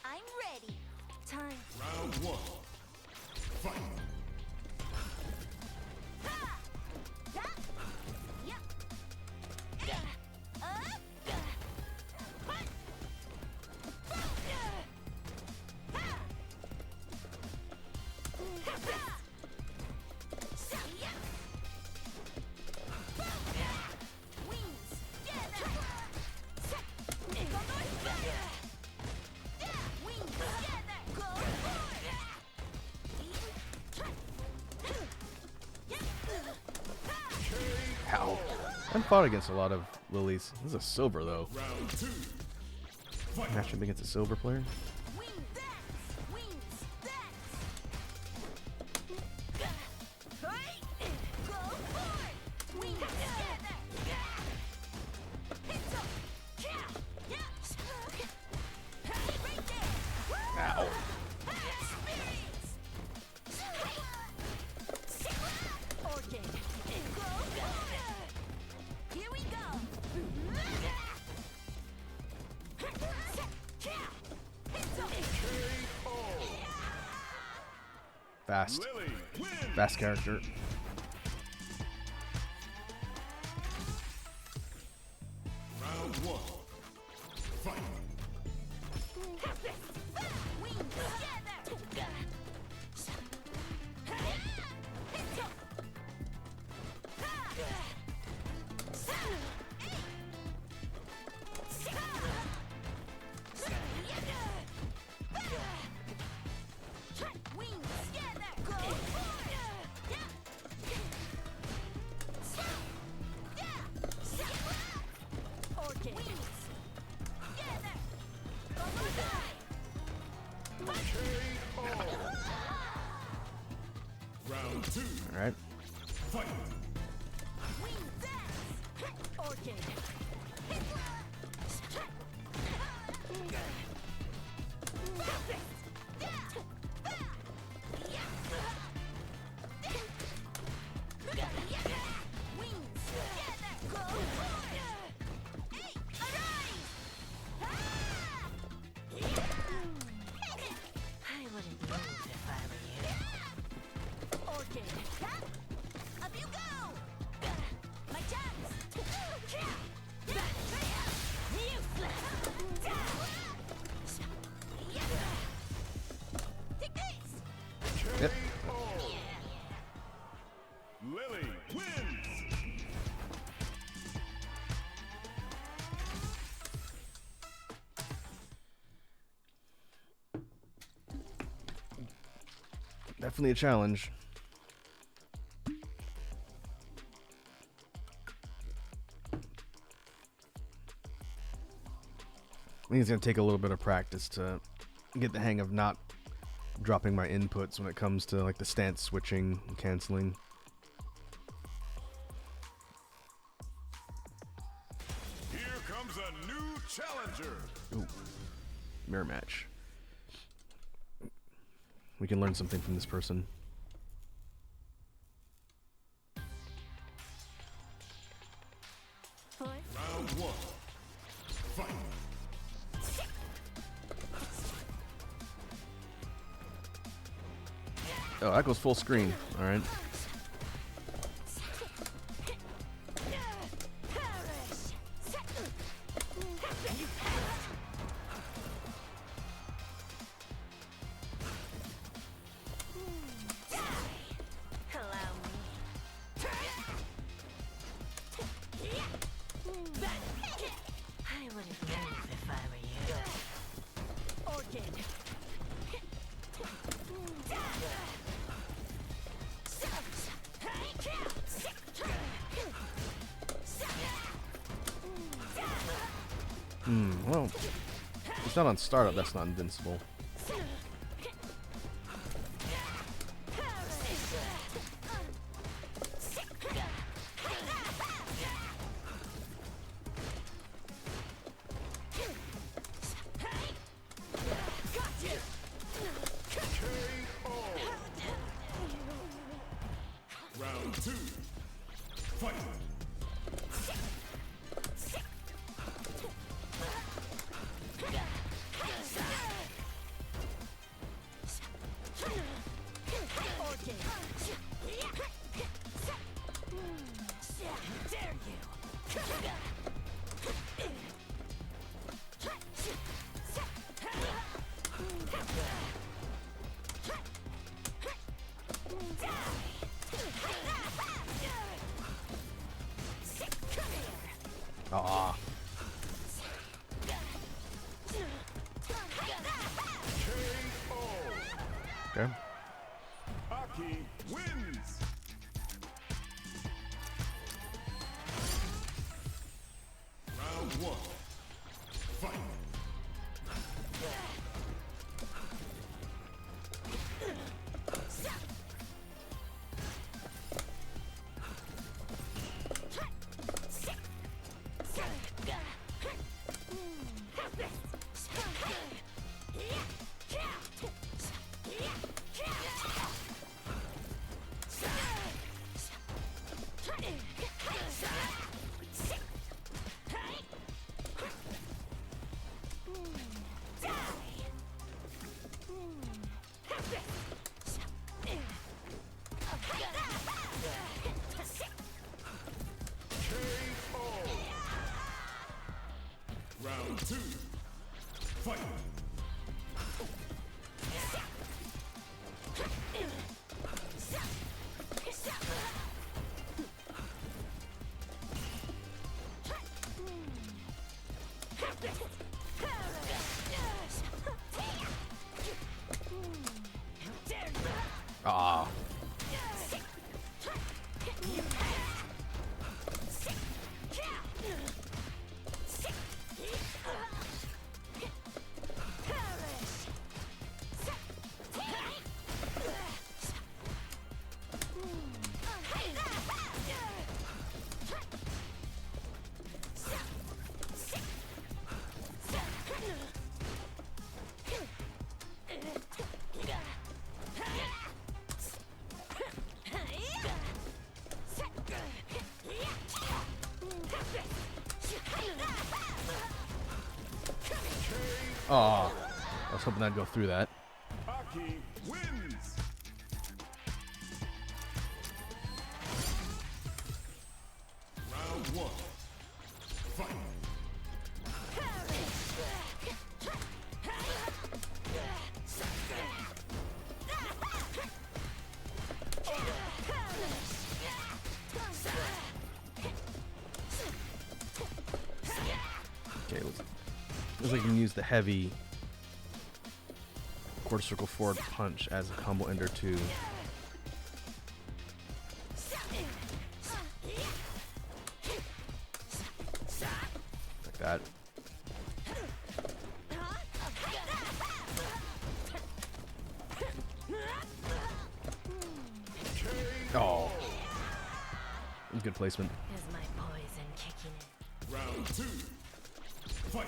I'm ready. Time. Round one. Fight. Ha! Ya! Yep. Up. Hut. Ha! Wings together. Go for it. I've fought against a lot of lilies. This is a silver though. Round 2. Fight. Match him against a silver player. Wing dance! Wing dance! Hey! Go for it! Wing together! It's up! Yeah! Hey, right there! Ow. Experience! Orchid! Go for it! Here we go! Fast. Lily wins. Fast character. Round 1. Fight. Wings together! Wings together! Go for it! Orchid! Wings together! Round 2. All right. Fight. Wing dance! Orchid! Wings together! Go for it! Hey, arise! I wouldn't move if I were you. Orchid! Up you go! My chance! Useless! Take this! Yep. Lily wins. Definitely a challenge. I think it's gonna take a little bit of practice to get the hang of not dropping my inputs when it comes to like the stance switching and canceling. Here comes a new challenger. Ooh. Mirror match. We can learn something from this person. Round 1. Fight. Oh, that goes full screen. All right. I wouldn't move if I were you. Orchid. Well, it's not on startup. That's not invincible. Round 2. Fight. Dare you! Ah. Okay. A.K.I wins. Round one. Fight. Round two. Fight. Ah. Oh, I was hoping I'd go through that. A.K.I wins. Round one. Fight. Okay, looks like you can use the heavy quarter circle forward punch as a combo ender too. Like that. Oh, good placement. Is my poison kicking in? Round two. Fight.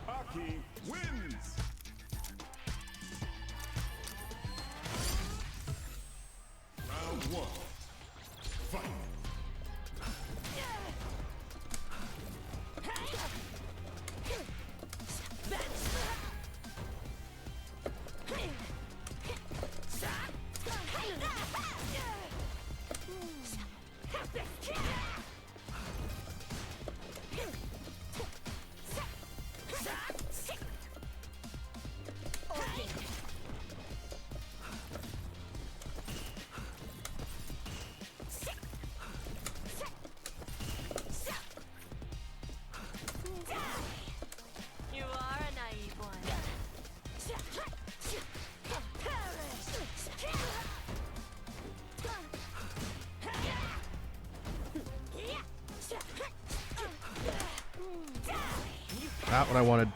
A.K.I wins. Round one. Fight. You are a naive one. Not what I wanted.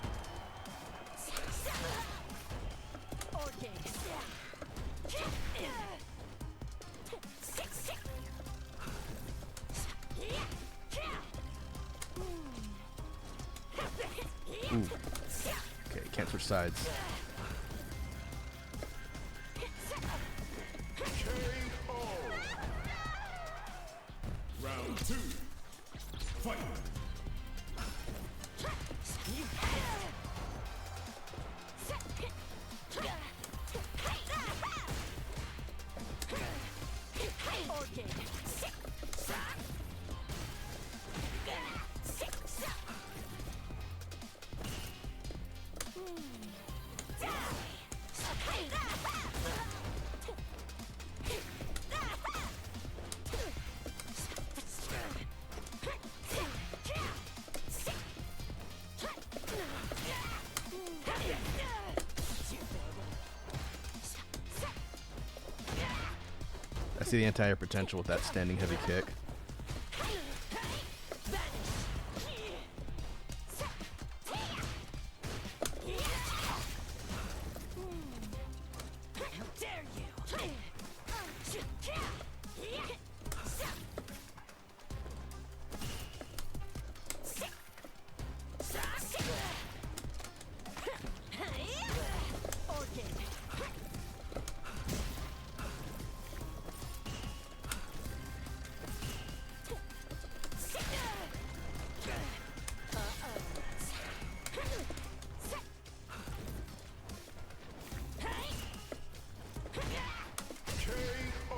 Ooh. Okay, can't switch sides. K.O. Round two. Fight. see the entire potential with that standing heavy kick.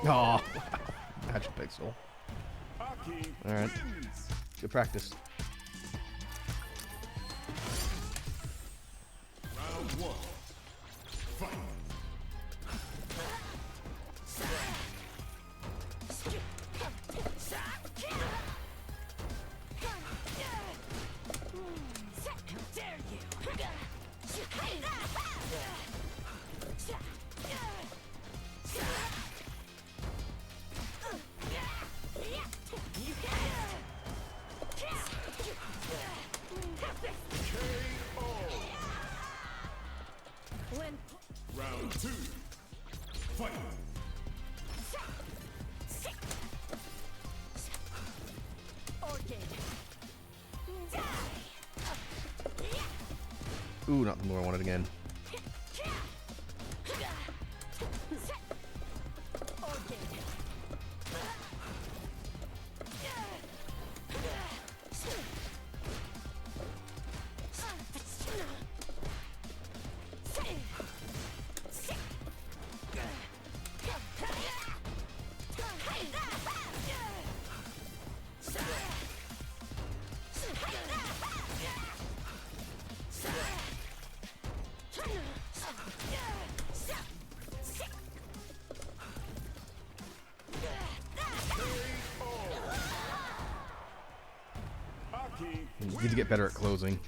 Oh, magic pixel. A.K.I. All right, wins. good practice. Round one. Fight. When Round two. Fight. Ooh, not the move I wanted again. A.K.I. Need to get better at closing.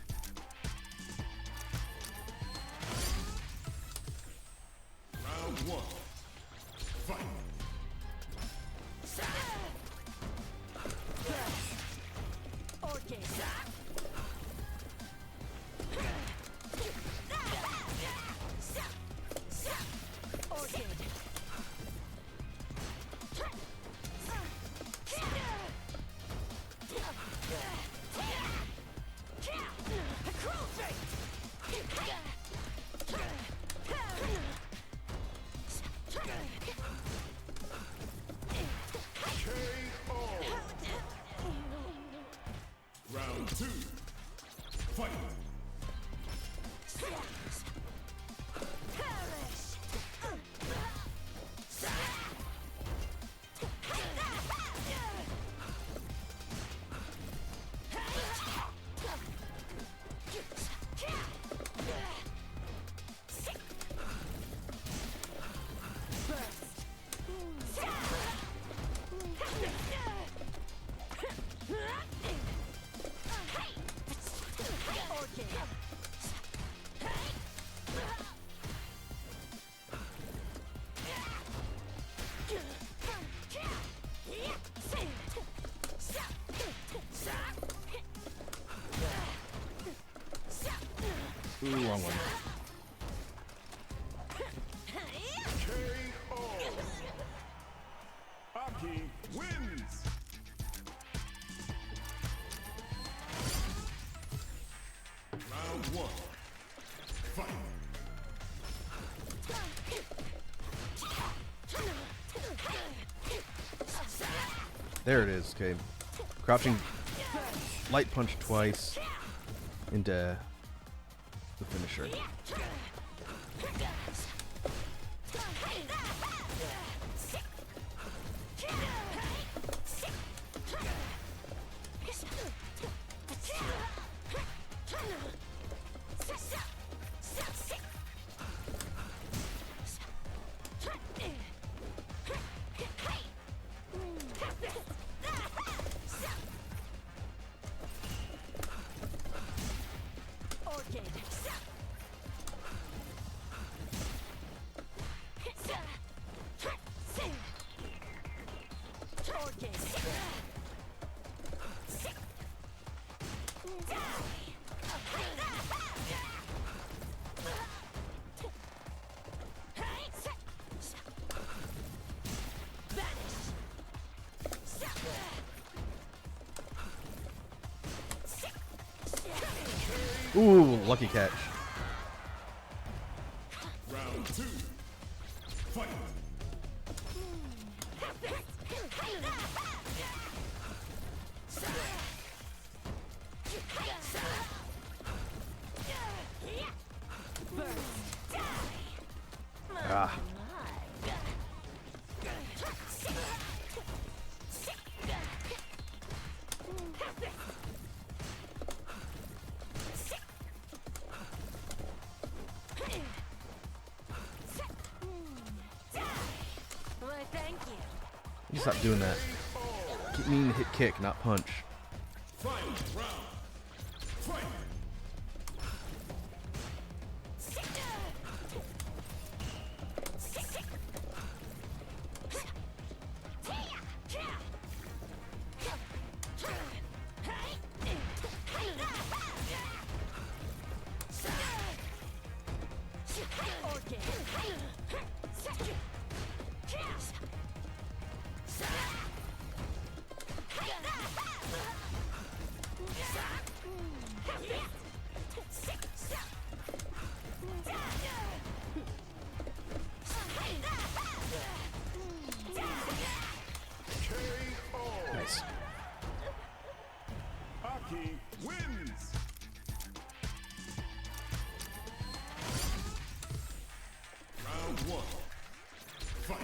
Round one. Fight. Round two. Fight. Ooh, wrong one. K.O. A.K.I. wins. Round one. Fight. There it is. Okay, crouching, light punch twice into the finisher. Ooh, lucky catch. Round 2. Fight. Ah. Why, thank you. You stop doing that. Keep meaning to hit kick, not punch. Final round. Fight. Nice. A.K.I wins. Round 1. Fight.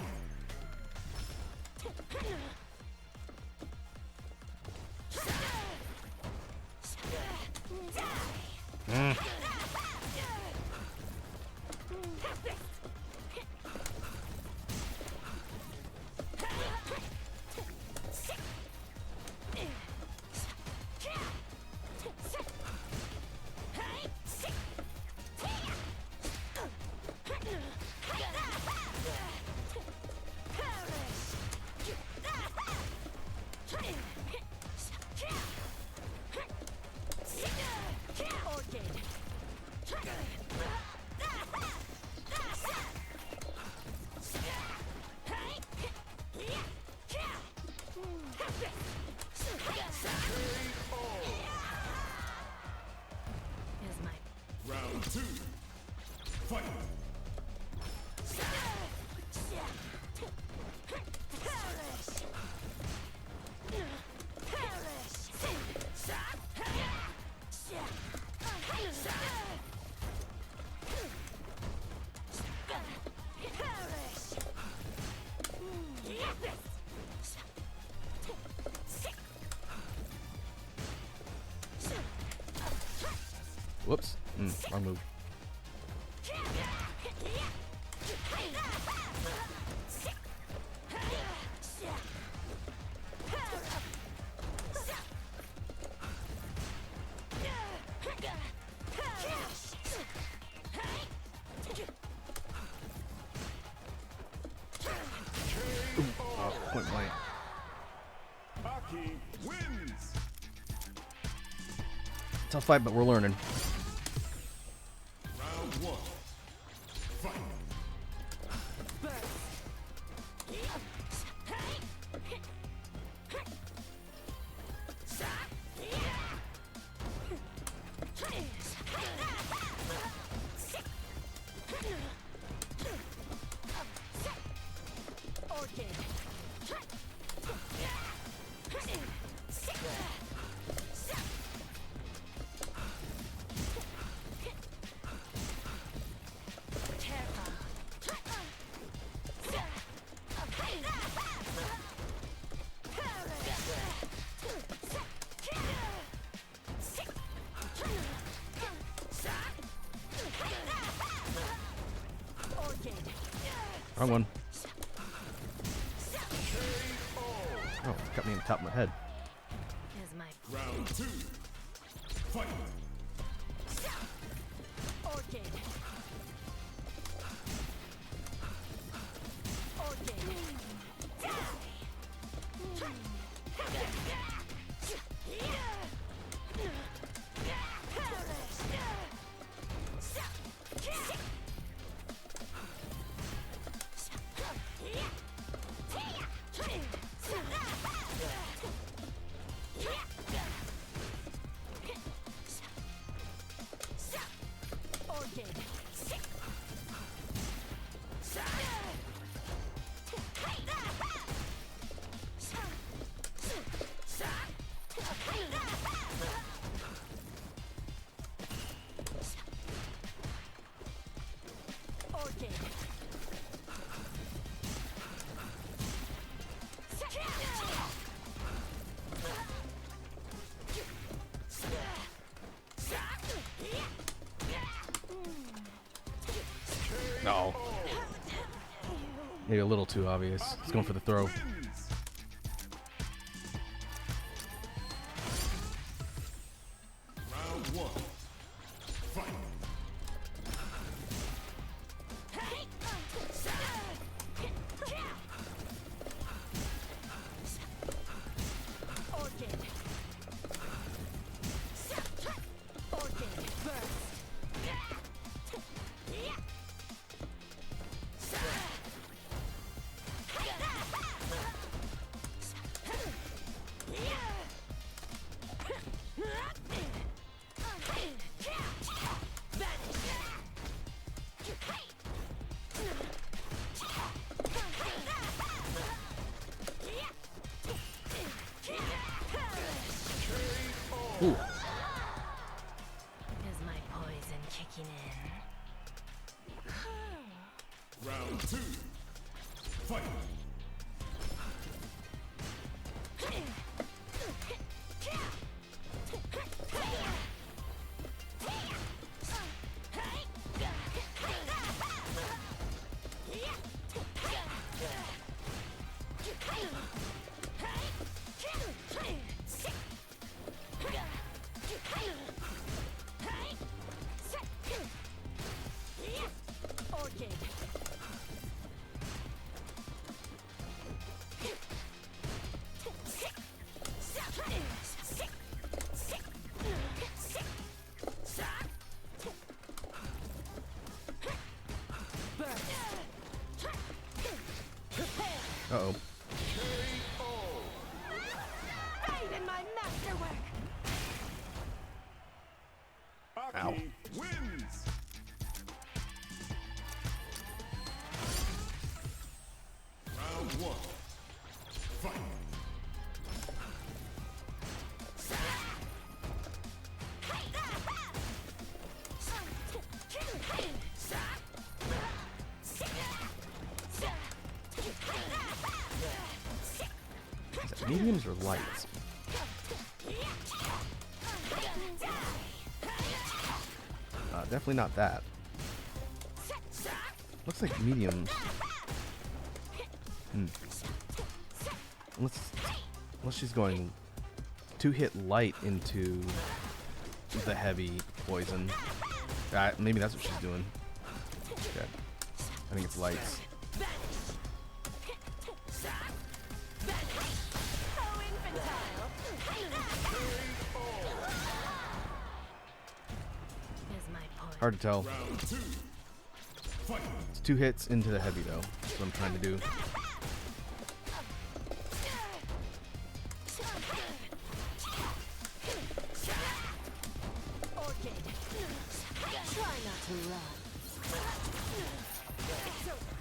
Here's my Round 2. Fight. Whoops. Wrong move. Point blank. A.K.I wins. Tough fight, but we're learning. Round 1. Fight. Wrong one. Oh, got me in the top of my head. Here's my Round 2. Fight. Maybe a little too obvious. He's going for the throw. Wins. Round one. Fight. Orchid. Orchid burst. Ooh. Is my poison kicking in? Round two. Fight. Orchid. Uh-oh. Fade in my masterwork. Ow. A.K.I. wins. Round one. Fight. Is that mediums or lights? Definitely not that. Looks like mediums. Unless she's going 2-hit light into the heavy poison. Maybe that's what she's doing. Okay. I think it's lights. So infantile. Is my poison. Hard to tell. Round two. Fight. It's 2 hits into the heavy though. That's what I'm trying to do. Orchid. Try not to run. It's over.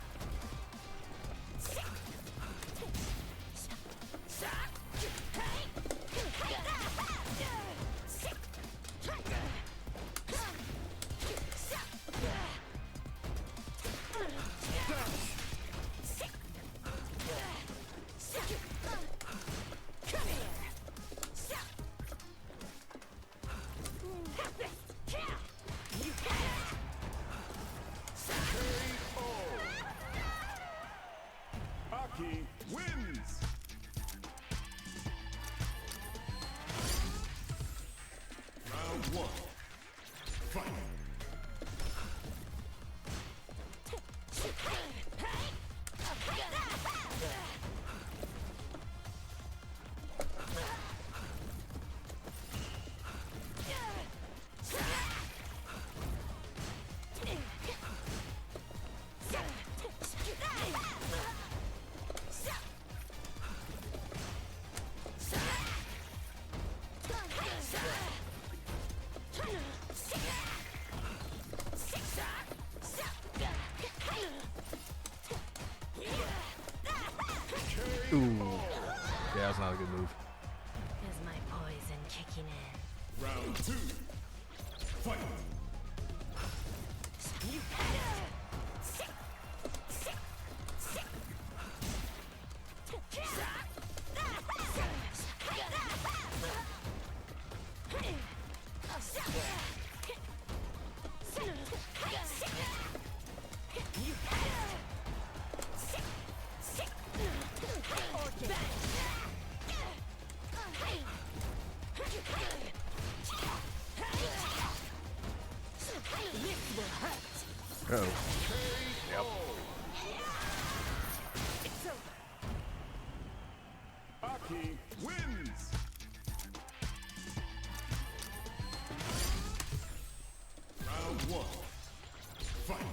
Come A.K.I. wins. Round one. Fight. Ooh. Yeah, that was not a good move. Is my poison kicking in? Round two. Fight. You had it. You had it. Oh. Yep. A.K.I wins. Round one. Fight.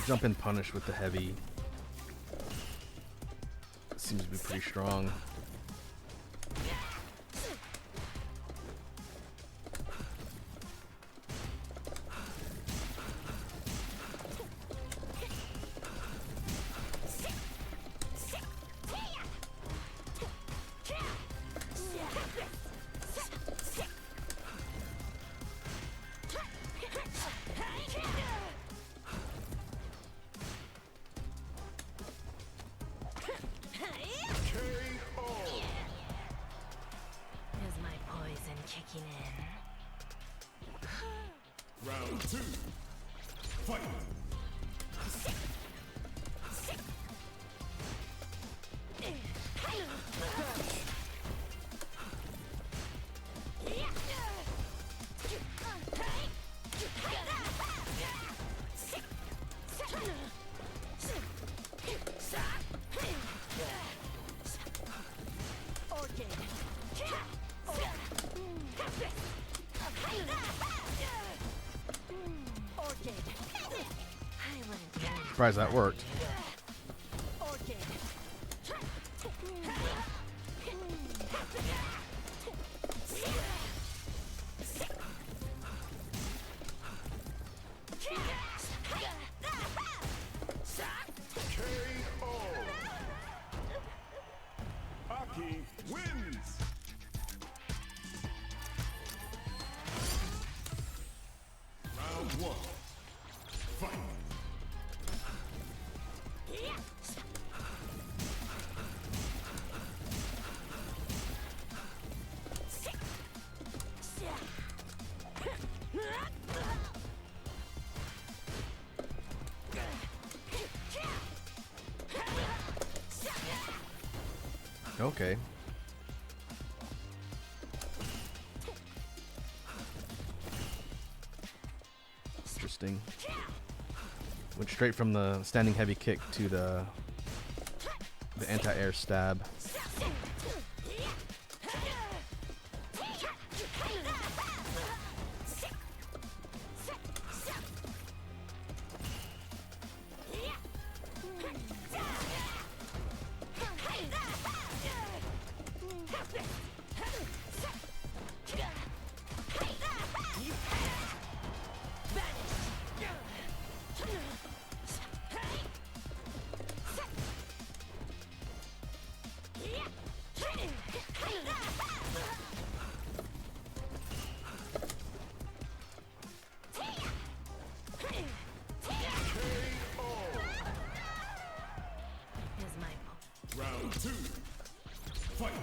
Jump in punish with the heavy. Seems to be pretty strong. Is my poison kicking in? Round two. Fight. Surprised that worked. K.O. A.K.I wins. Round one. Fight. Okay. Interesting. Went straight from the standing heavy kick to the anti-air stab. Round two. Fight.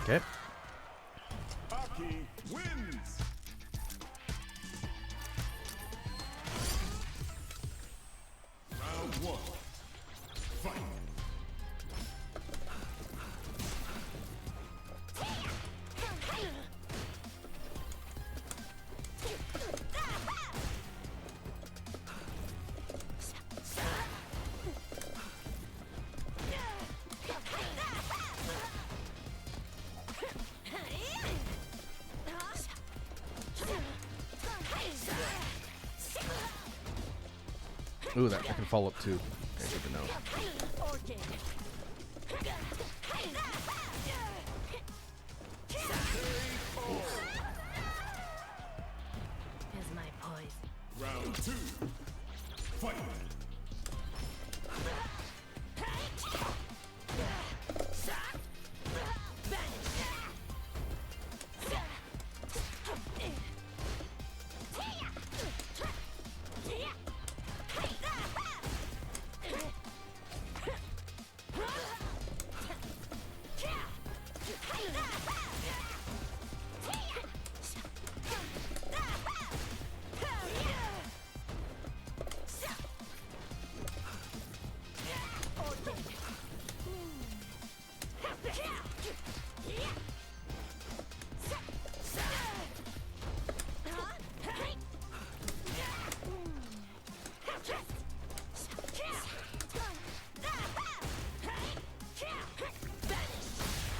Okay. A.K.I wins. Round one. Fight. Ooh, that I can follow up too. Okay, good to know. Orchid. Here's my poison. Round 2. Fight.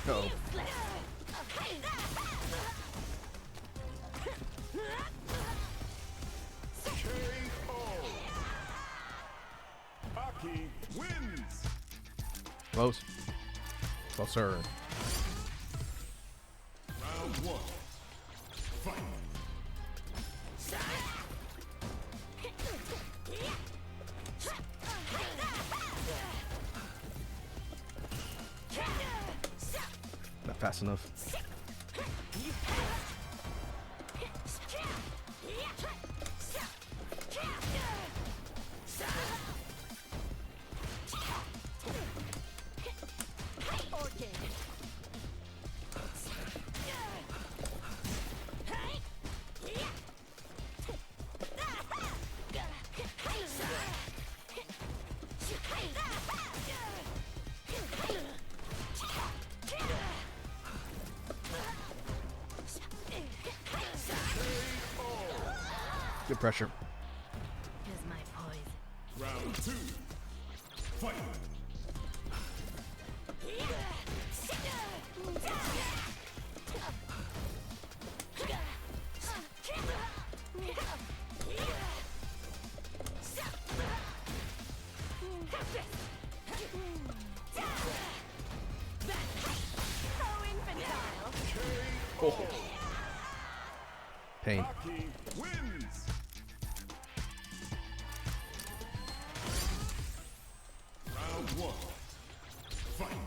Uh-oh. A.K.I wins. Close. Closer. Round 1. Fight. Not fast enough. Good pressure. Here's my poison. Round 2. Fight. Oh. Pain. A.K.I wins. Round 1. Fight.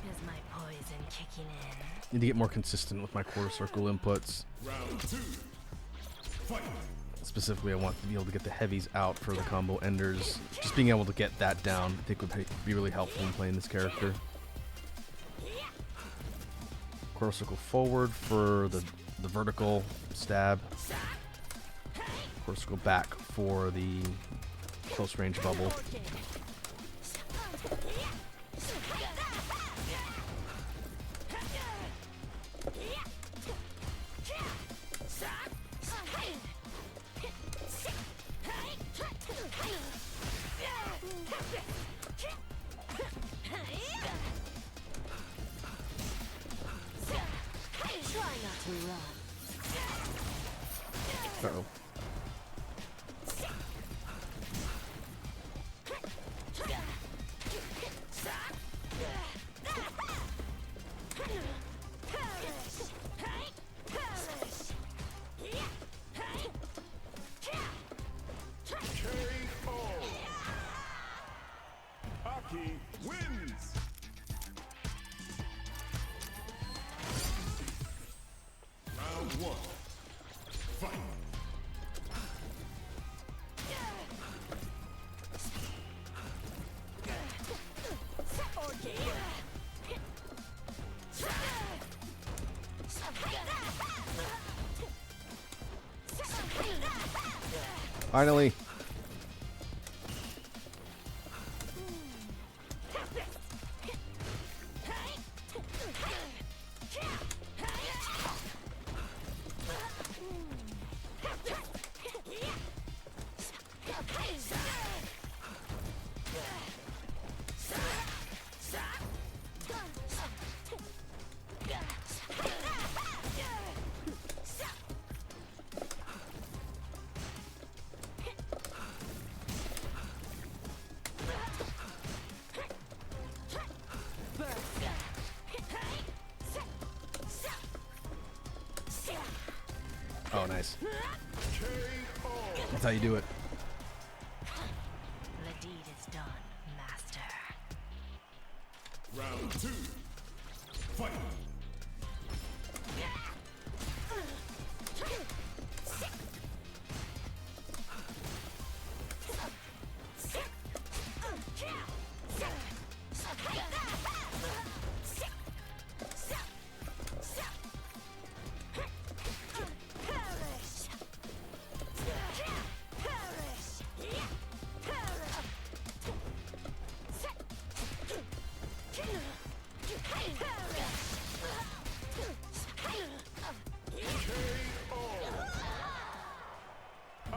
Here's my poison kicking in. Need to get more consistent with my quarter circle inputs. Round 2. Fight. Specifically, I want to be able to get the heavies out for the combo enders. Just being able to get that down, I think would be really helpful in playing this character. Quarter circle forward for the vertical stab. Quarter circle back for the close range bubble. Try not to run. Uh-oh. A.K.I wins. Round 1. Fight. Finally. Oh, nice. That's how you do it. The deed is done, master. Round 2. Fight.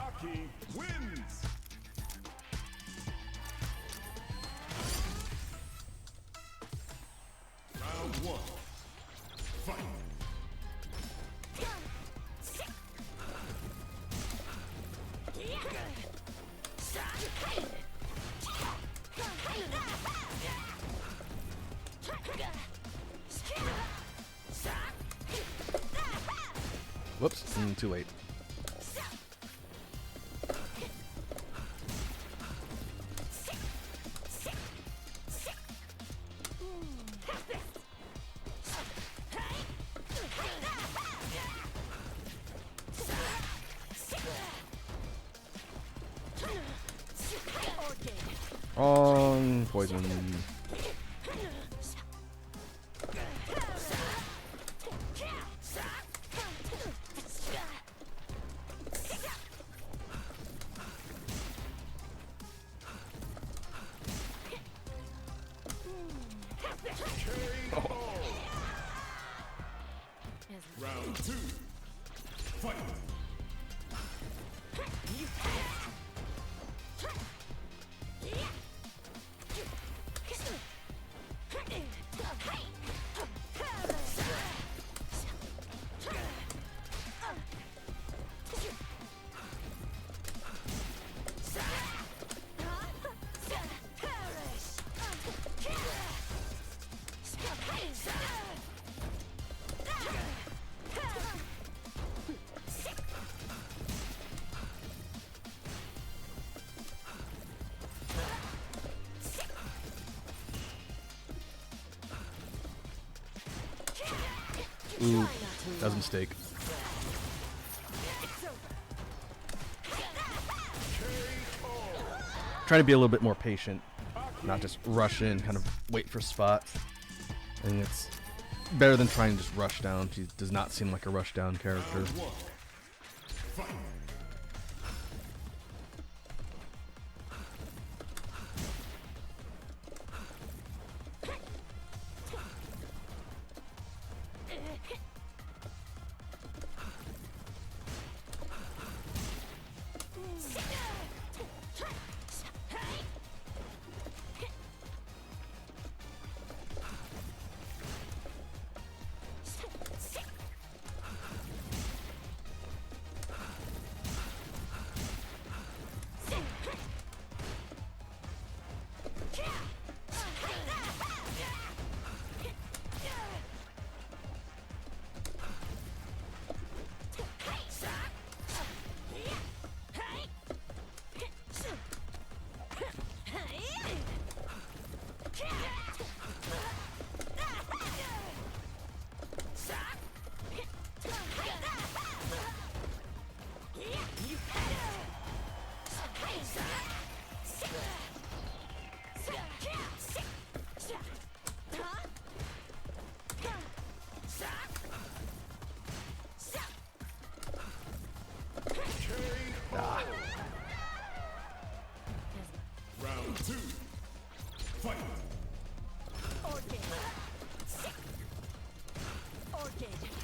A.K.I wins. Round 1. Fight. Whoops, too late. Poison. Round 2. Fight. Ooh, that was a mistake. Trying to be a little bit more patient, not just rush in, kind of wait for spots. And it's better than trying to just rush down. She does not seem like a rush down character. Fight. A.K.I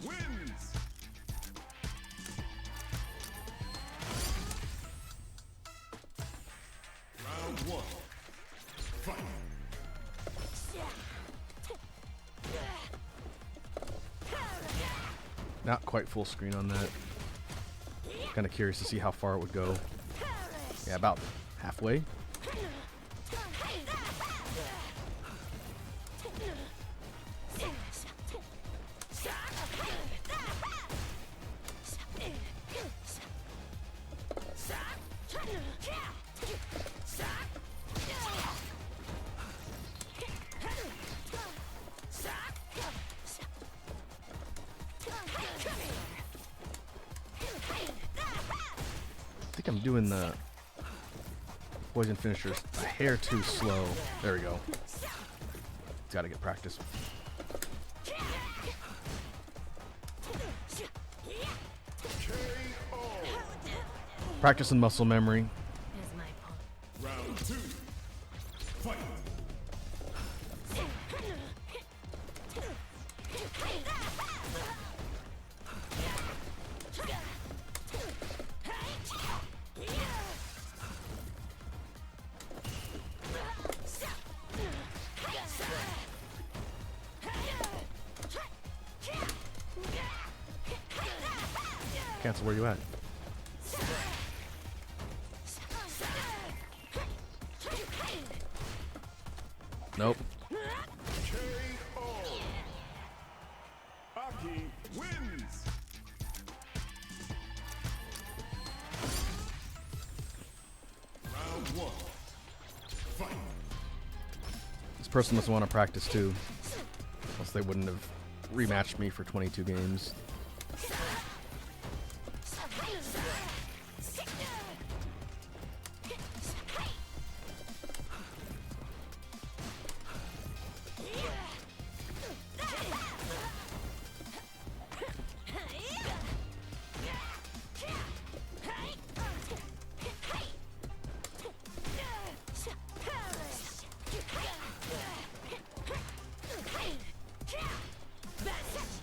wins. Round one. Fight. Not quite full screen on that. Kind of curious to see how far it would go. Yeah, about halfway. I think I'm doing the poison finishers a hair too slow. There we go. Gotta get practice. Practice and muscle memory. Is my point. Round two. Fight. Cancel, where you at? Nope. K.O. A.K.I wins. Round one. Fight. This person must want to practice too. Else they wouldn't have rematched me for 22 games.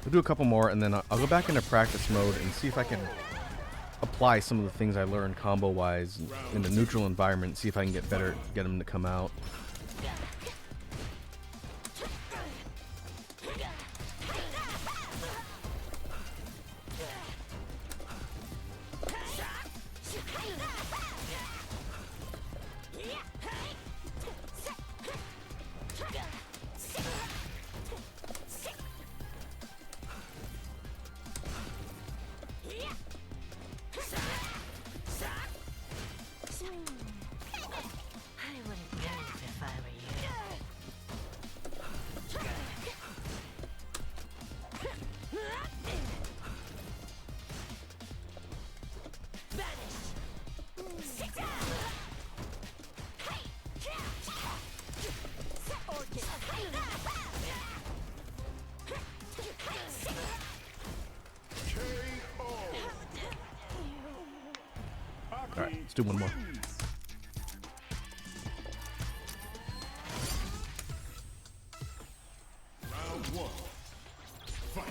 We'll do a couple more and then I'll go back into practice mode and see if I can apply some of the things I learned combo wise in the neutral environment, see if I can get better, get them to come out. I wouldn't move if I were Alright, let's do one more. Round one. Fight.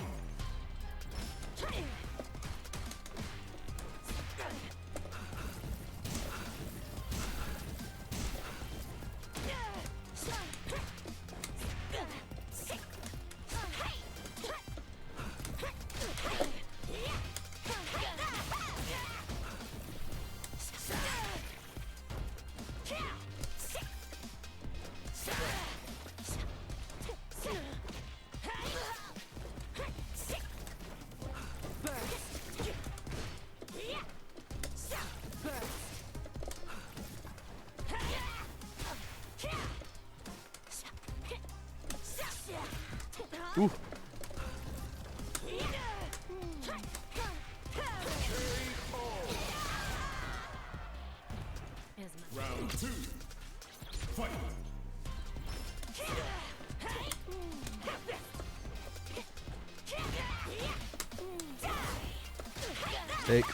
Ooh. Is my Round 2. Fight. Take.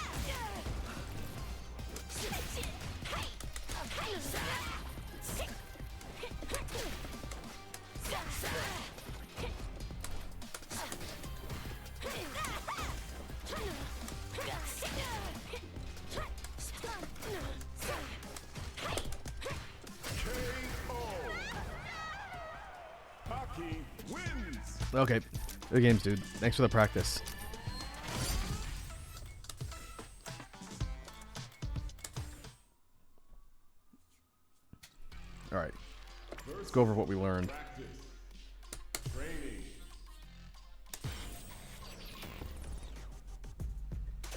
A.K.I wins. Okay. Good games, dude. Thanks for the practice. All right. Let's go over what we learned. Practice. Training.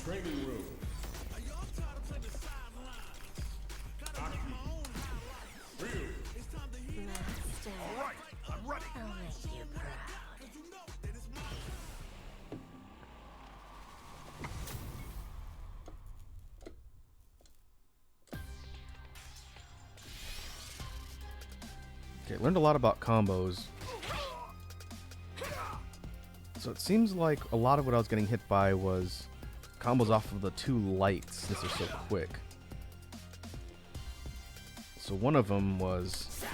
Training room. A.K.I. Ryu. master. All right, I'm ready. I'll make you proud. Okay, learned a lot about combos. So it seems like a lot of what I was getting hit by was combos off of the 2 lights since they're so quick. So one of them was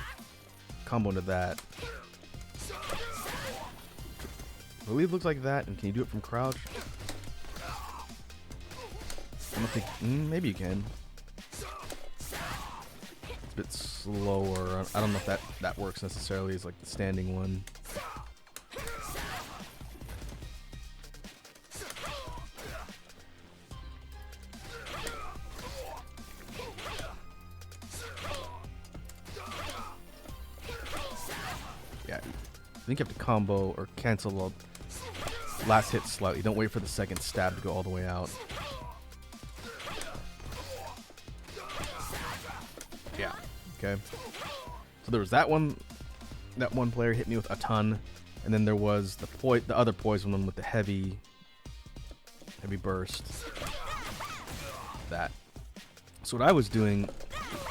combo into that. I believe it looks like that, and can you do it from crouch? I don't think, maybe you can. It's a bit slower. I don't know if that works necessarily as like the standing one. Yeah, I think you have to combo or cancel the last hit slightly. Don't wait for the second stab to go all the way out. Yeah. Okay. So there was that one. That one player hit me with a ton, and then there was the other poison one with the heavy burst. That. So what I was doing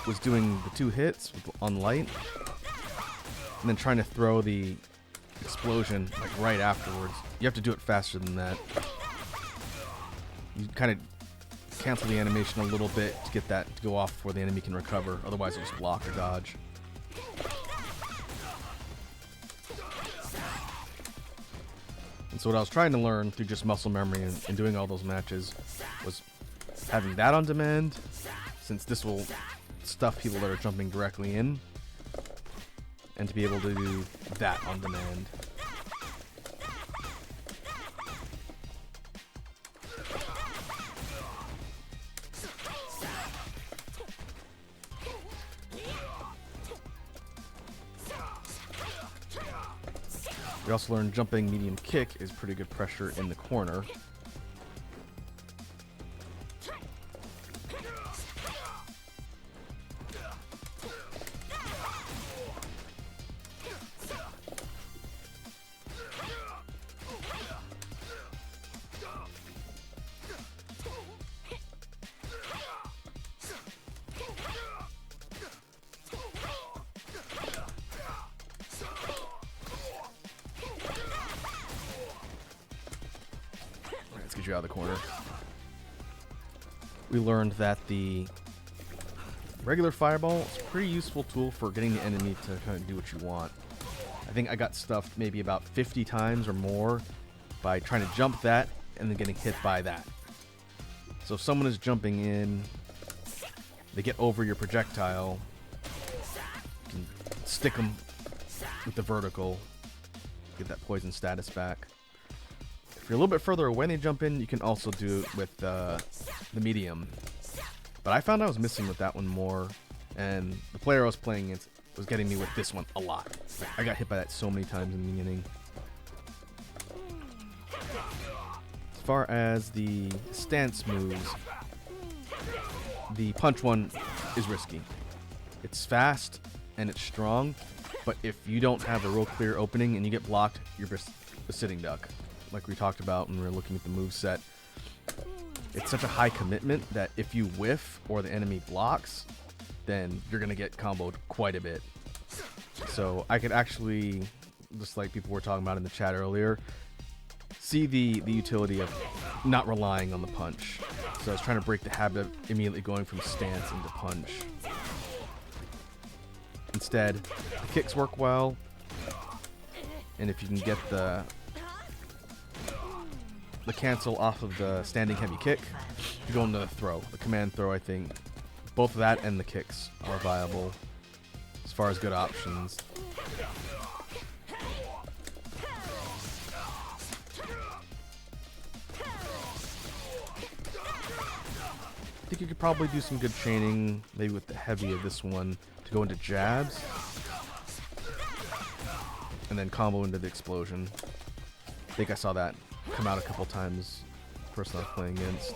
was doing the 2 hits on light, and then trying to throw the explosion like right afterwards. You have to do it faster than that. You kind of cancel the animation a little bit to get that to go off before the enemy can recover. Otherwise, it'll just block or dodge. And so what I was trying to learn through just muscle memory and doing all those matches was having that on demand, since this will stuff people that are jumping directly in, and to be able to do that on demand. We also learned jumping medium kick is pretty good pressure in the corner. Let's get you out of the corner. We learned that the regular fireball is a pretty useful tool for getting the enemy to kind of do what you want. I think I got stuffed maybe about 50 times or more by trying to jump that and then getting hit by that. So if someone is jumping in, they get over your projectile, you can stick them with the vertical, get that poison status back. If you're a little bit further away and they jump in, you can also do it with the medium. But I found I was missing with that one more, and the player I was playing against was getting me with this one a lot. I got hit by that so many times in the beginning. As far as the stance moves, the punch one is risky. It's fast and it's strong, But if you don't have a real clear opening and you get blocked, you're just a sitting duck. Like we talked about when we were looking at the move set. It's such a high commitment that if you whiff or the enemy blocks, then you're going to get comboed quite a bit. So I could actually, just like people were talking about in the chat earlier, see the utility of not relying on the punch. So I was trying to break the habit of immediately going from stance into punch. Instead, the kicks work well, and if you can get the cancel off of the standing heavy kick, you go into the throw, the command throw. I think both of that and the kicks are viable as far as good options. I think you could probably do some good chaining, maybe with the heavy of this one, to go into jabs, and then combo into the explosion. I think I saw that come out a couple times, the person I was playing against.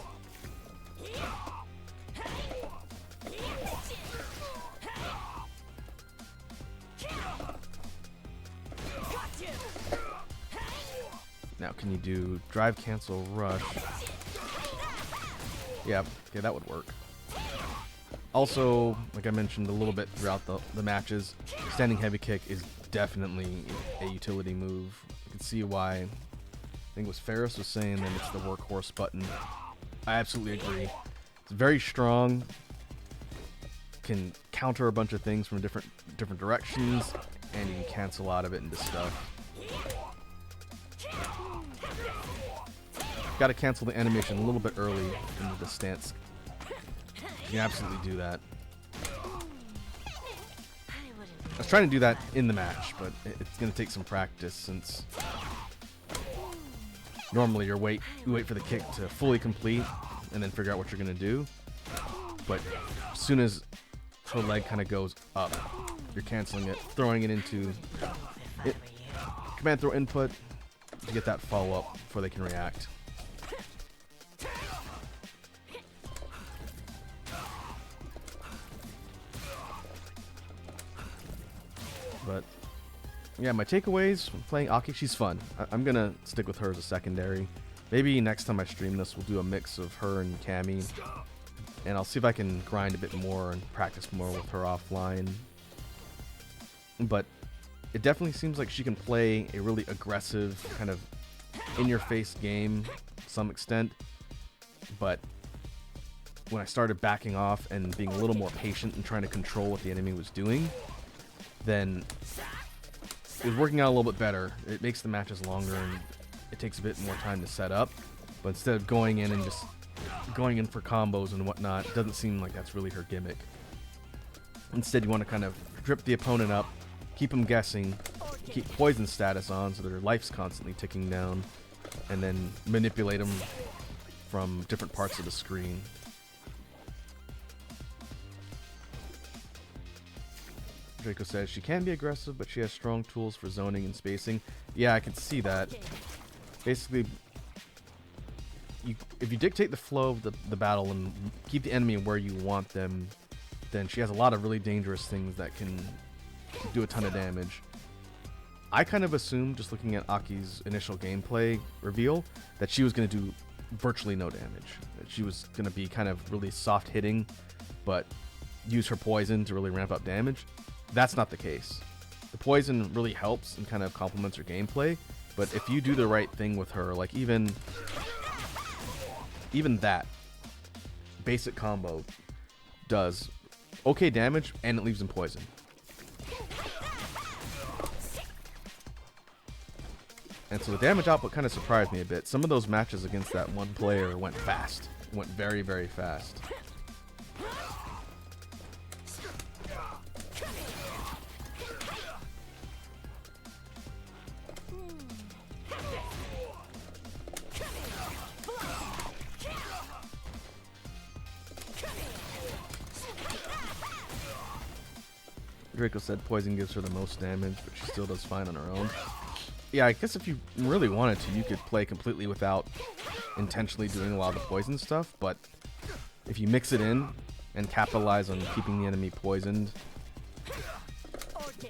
Now, can you do drive, cancel, rush? Yeah, okay, that would work. Also, like I mentioned a little bit throughout the matches, standing heavy kick is definitely a utility move. You can see why. I think it was Ferris was saying that it's the workhorse button. I absolutely agree. It's very strong. Can counter a bunch of things from different directions, and you can cancel out of it into stuff. Got to cancel the animation a little bit early into the stance. You can absolutely do that. I was trying to do that in the match, but it's going to take some practice, since normally you wait for the kick to fully complete and then figure out what you're going to do. But as soon as her leg kind of goes up, you're canceling it, throwing it into command throw input to get that follow-up before they can react. But yeah, my takeaways from playing A.K.I, she's fun. I'm gonna stick with her as a secondary. Maybe next time I stream this, we'll do a mix of her and Cammy, and I'll see if I can grind a bit more and practice more with her offline. But it definitely seems like she can play a really aggressive, kind of in-your-face game to some extent. But when I started backing off and being a little more patient and trying to control what the enemy was doing, then it was working out a little bit better. It makes the matches longer and it takes a bit more time to set up. But instead of going in and just going in for combos and whatnot, it doesn't seem like that's really her gimmick. Instead, you want to kind of drip the opponent up, keep them guessing, keep poison status on so their life's constantly ticking down, and then manipulate them from different parts of the screen. Draco says she can be aggressive, but she has strong tools for zoning and spacing. Yeah, I can see that. Basically, if you dictate the flow of the battle and keep the enemy where you want them, then she has a lot of really dangerous things that can do a ton of damage. I kind of assumed, just looking at Aki's initial gameplay reveal, that she was going to do virtually no damage. That she was going to be kind of really soft hitting, but use her poison to really ramp up damage. That's not the case. The poison really helps and kind of complements her gameplay, but if you do the right thing with her, like even that basic combo does okay damage and it leaves them poison. And so the damage output kind of surprised me a bit. Some of those matches against that one player went fast. Went very, very fast. Draco said poison gives her the most damage, but she still does fine on her own. Yeah, I guess if you really wanted to, you could play completely without intentionally doing a lot of the poison stuff, but if you mix it in and capitalize on keeping the enemy poisoned,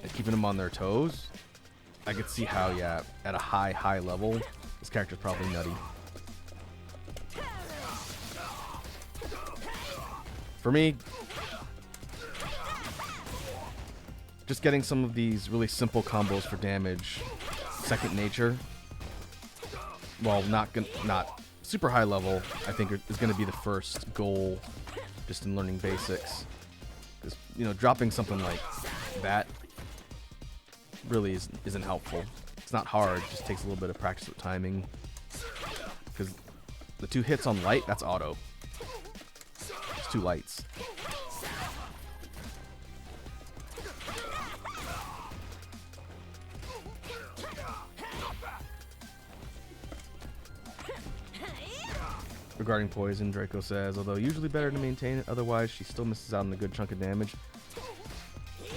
and keeping them on their toes, I could see how, yeah, at a high level, this character's probably nutty. For me, just getting some of these really simple combos for damage, second nature, while not super high level, I think is going to be the first goal, just in learning basics. Because, you know, dropping something like that really isn't helpful. It's not hard, it just takes a little bit of practice with timing. Because the 2 hits on light, that's auto. It's 2 lights. Regarding poison, Draco says, although usually better to maintain it, otherwise she still misses out on a good chunk of damage.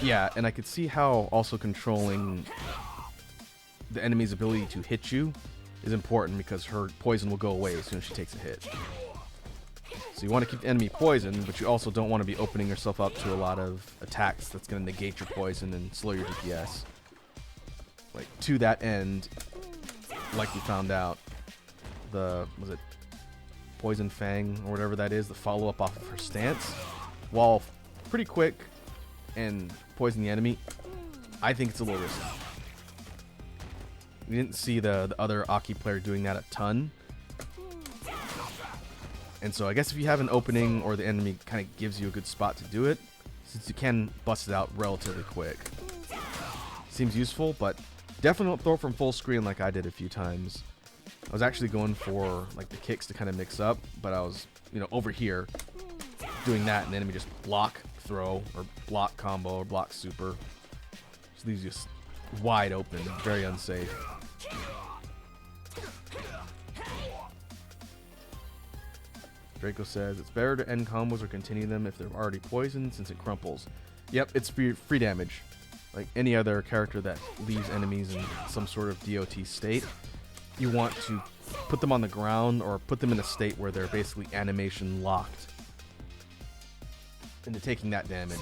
Yeah, and I could see how also controlling the enemy's ability to hit you is important, because her poison will go away as soon as she takes a hit. So you want to keep the enemy poisoned, but you also don't want to be opening yourself up to a lot of attacks that's going to negate your poison and slow your DPS. Like, to that end, like we found out, was it Poison Fang or whatever that is, the follow-up off of her stance, while pretty quick and poison the enemy, I think it's a little risky. We didn't see the other A.K.I player doing that a ton. And so I guess if you have an opening or the enemy kind of gives you a good spot to do it, since you can bust it out relatively quick. Seems useful, but definitely don't throw it from full screen like I did a few times. I was actually going for like the kicks to kind of mix up, but I was, you know, over here doing that, and the enemy just block throw or block combo or block super. So these just wide open, very unsafe. Draco says it's better to end combos or continue them if they're already poisoned, since it crumples. Yep, it's free damage. Like any other character that leaves enemies in some sort of DOT state, you want to put them on the ground or put them in a state where they're basically animation locked into taking that damage.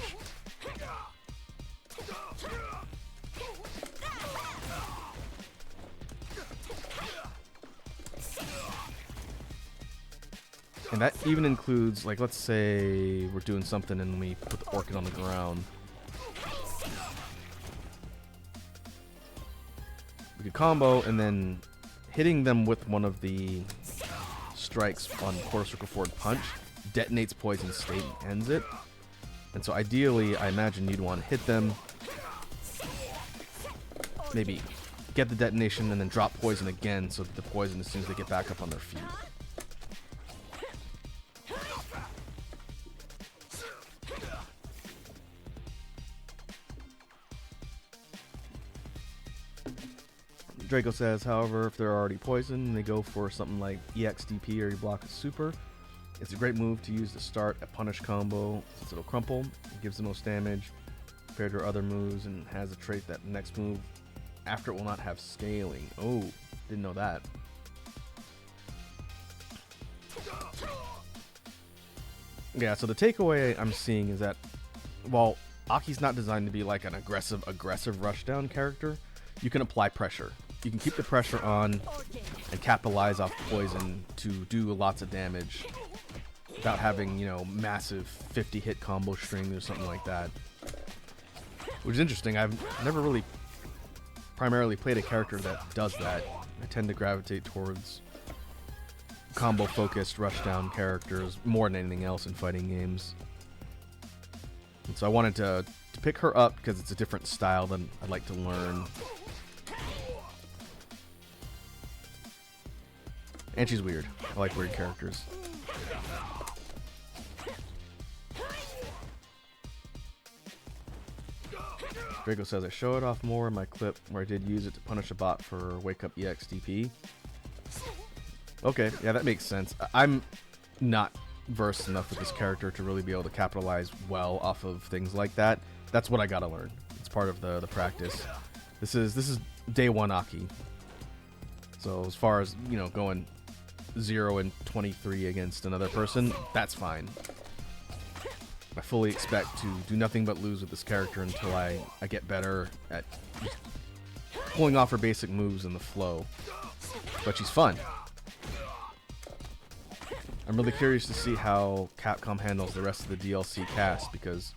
And that even includes, like, let's say we're doing something and we put the orchid on the ground. We could combo, and then hitting them with one of the strikes on quarter circle forward punch detonates poison state and ends it. And so ideally, I imagine you'd want to hit them, maybe get the detonation, and then drop poison again, so that the poison, as soon as they get back up on their feet. Draco says, however, if they're already poisoned, they go for something like EXDP or you block a super. It's a great move to use to start a punish combo, since it'll crumple, it gives the most damage compared to her other moves, and has a trait that the next move after it will not have scaling. Oh, didn't know that. Yeah, so the takeaway I'm seeing is that while A.K.I.'s not designed to be like an aggressive rushdown character, you can apply pressure. You can keep the pressure on and capitalize off poison to do lots of damage without having, you know, massive 50 hit combo strings or something like that. Which is interesting. I've never really primarily played a character that does that. I tend to gravitate towards combo focused rushdown characters more than anything else in fighting games. And so I wanted to pick her up because it's a different style than I'd like to learn. And she's weird. I like weird characters. Draco says, I show it off more in my clip where I did use it to punish a bot for Wake Up EXDP. Okay, yeah, that makes sense. I'm not versed enough with this character to really be able to capitalize well off of things like that. That's what I gotta learn. It's part of the practice. This is day one A.K.I. So as far as, you know, going 0 and 23 against another person, that's fine. I fully expect to do nothing but lose with this character until I get better at just pulling off her basic moves in the flow. But she's fun. I'm really curious to see how Capcom handles the rest of the DLC cast, because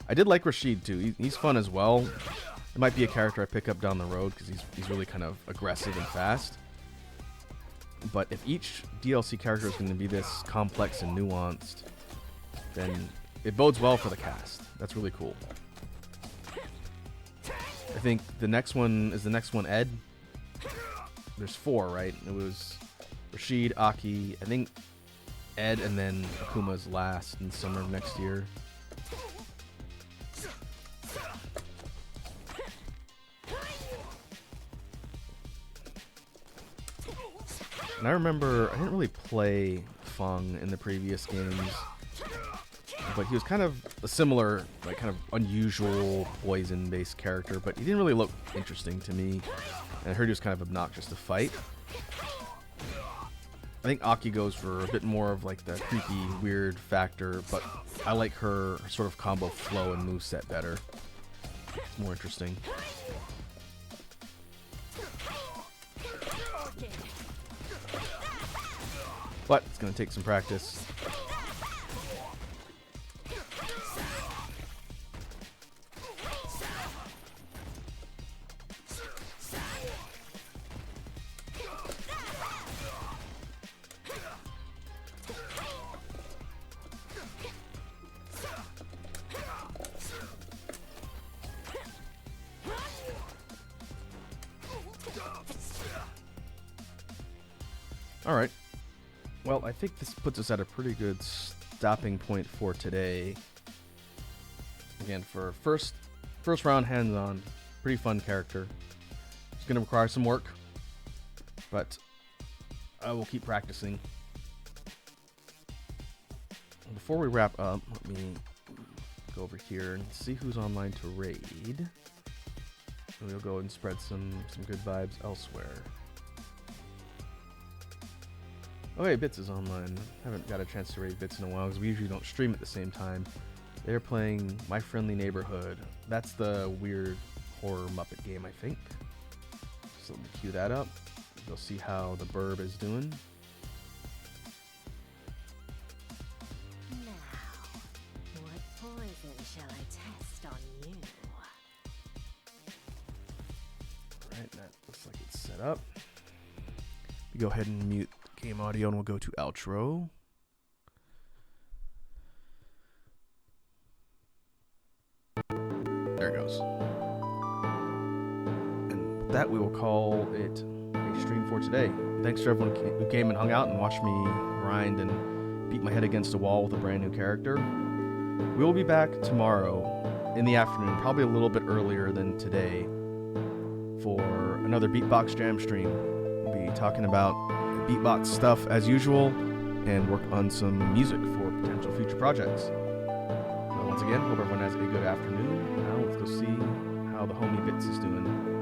I did like Rashid too. He's fun as well. It might be a character I pick up down the road because he's really kind of aggressive and fast. But if each DLC character is going to be this complex and nuanced, then it bodes well for the cast. That's really cool. I think the next one is Ed. There's 4, right? It was Rashid, Aki, I think Ed, and then Akuma's last in summer of next year. And I remember I didn't really play Feng in the previous games, but he was kind of a similar, like kind of unusual poison-based character, but he didn't really look interesting to me, and I heard he was kind of obnoxious to fight. I think Aki goes for a bit more of like the creepy, weird factor, but I like her sort of combo flow and moveset better. It's more interesting. But it's going to take some practice. Alright. Well, I think this puts us at a pretty good stopping point for today. Again, for first round hands-on, pretty fun character. It's going to require some work, but I will keep practicing. Before we wrap up, let me go over here and see who's online to raid. And we'll go and spread some good vibes elsewhere. Oh hey, Bits is online. Haven't got a chance to raid Bits in a while because we usually don't stream at the same time. They're playing My Friendly Neighborhood. That's the weird horror Muppet game, I think. So let me cue that up. You'll see how the burb is doing. Now, what poison shall I test on you? Alright, that looks like it's set up. We go ahead and mute game audio and we'll go to outro. There it goes. And with that, we will call it a stream for today. Thanks to everyone who came and hung out and watched me grind and beat my head against a wall with a brand new character. We will be back tomorrow in the afternoon, probably a little bit earlier than today, for another Beatbox Jam stream. We'll be talking about beatbox stuff as usual and work on some music for potential future projects. So once again, hope everyone has a good afternoon. Now let's go see how the homie Bits is doing.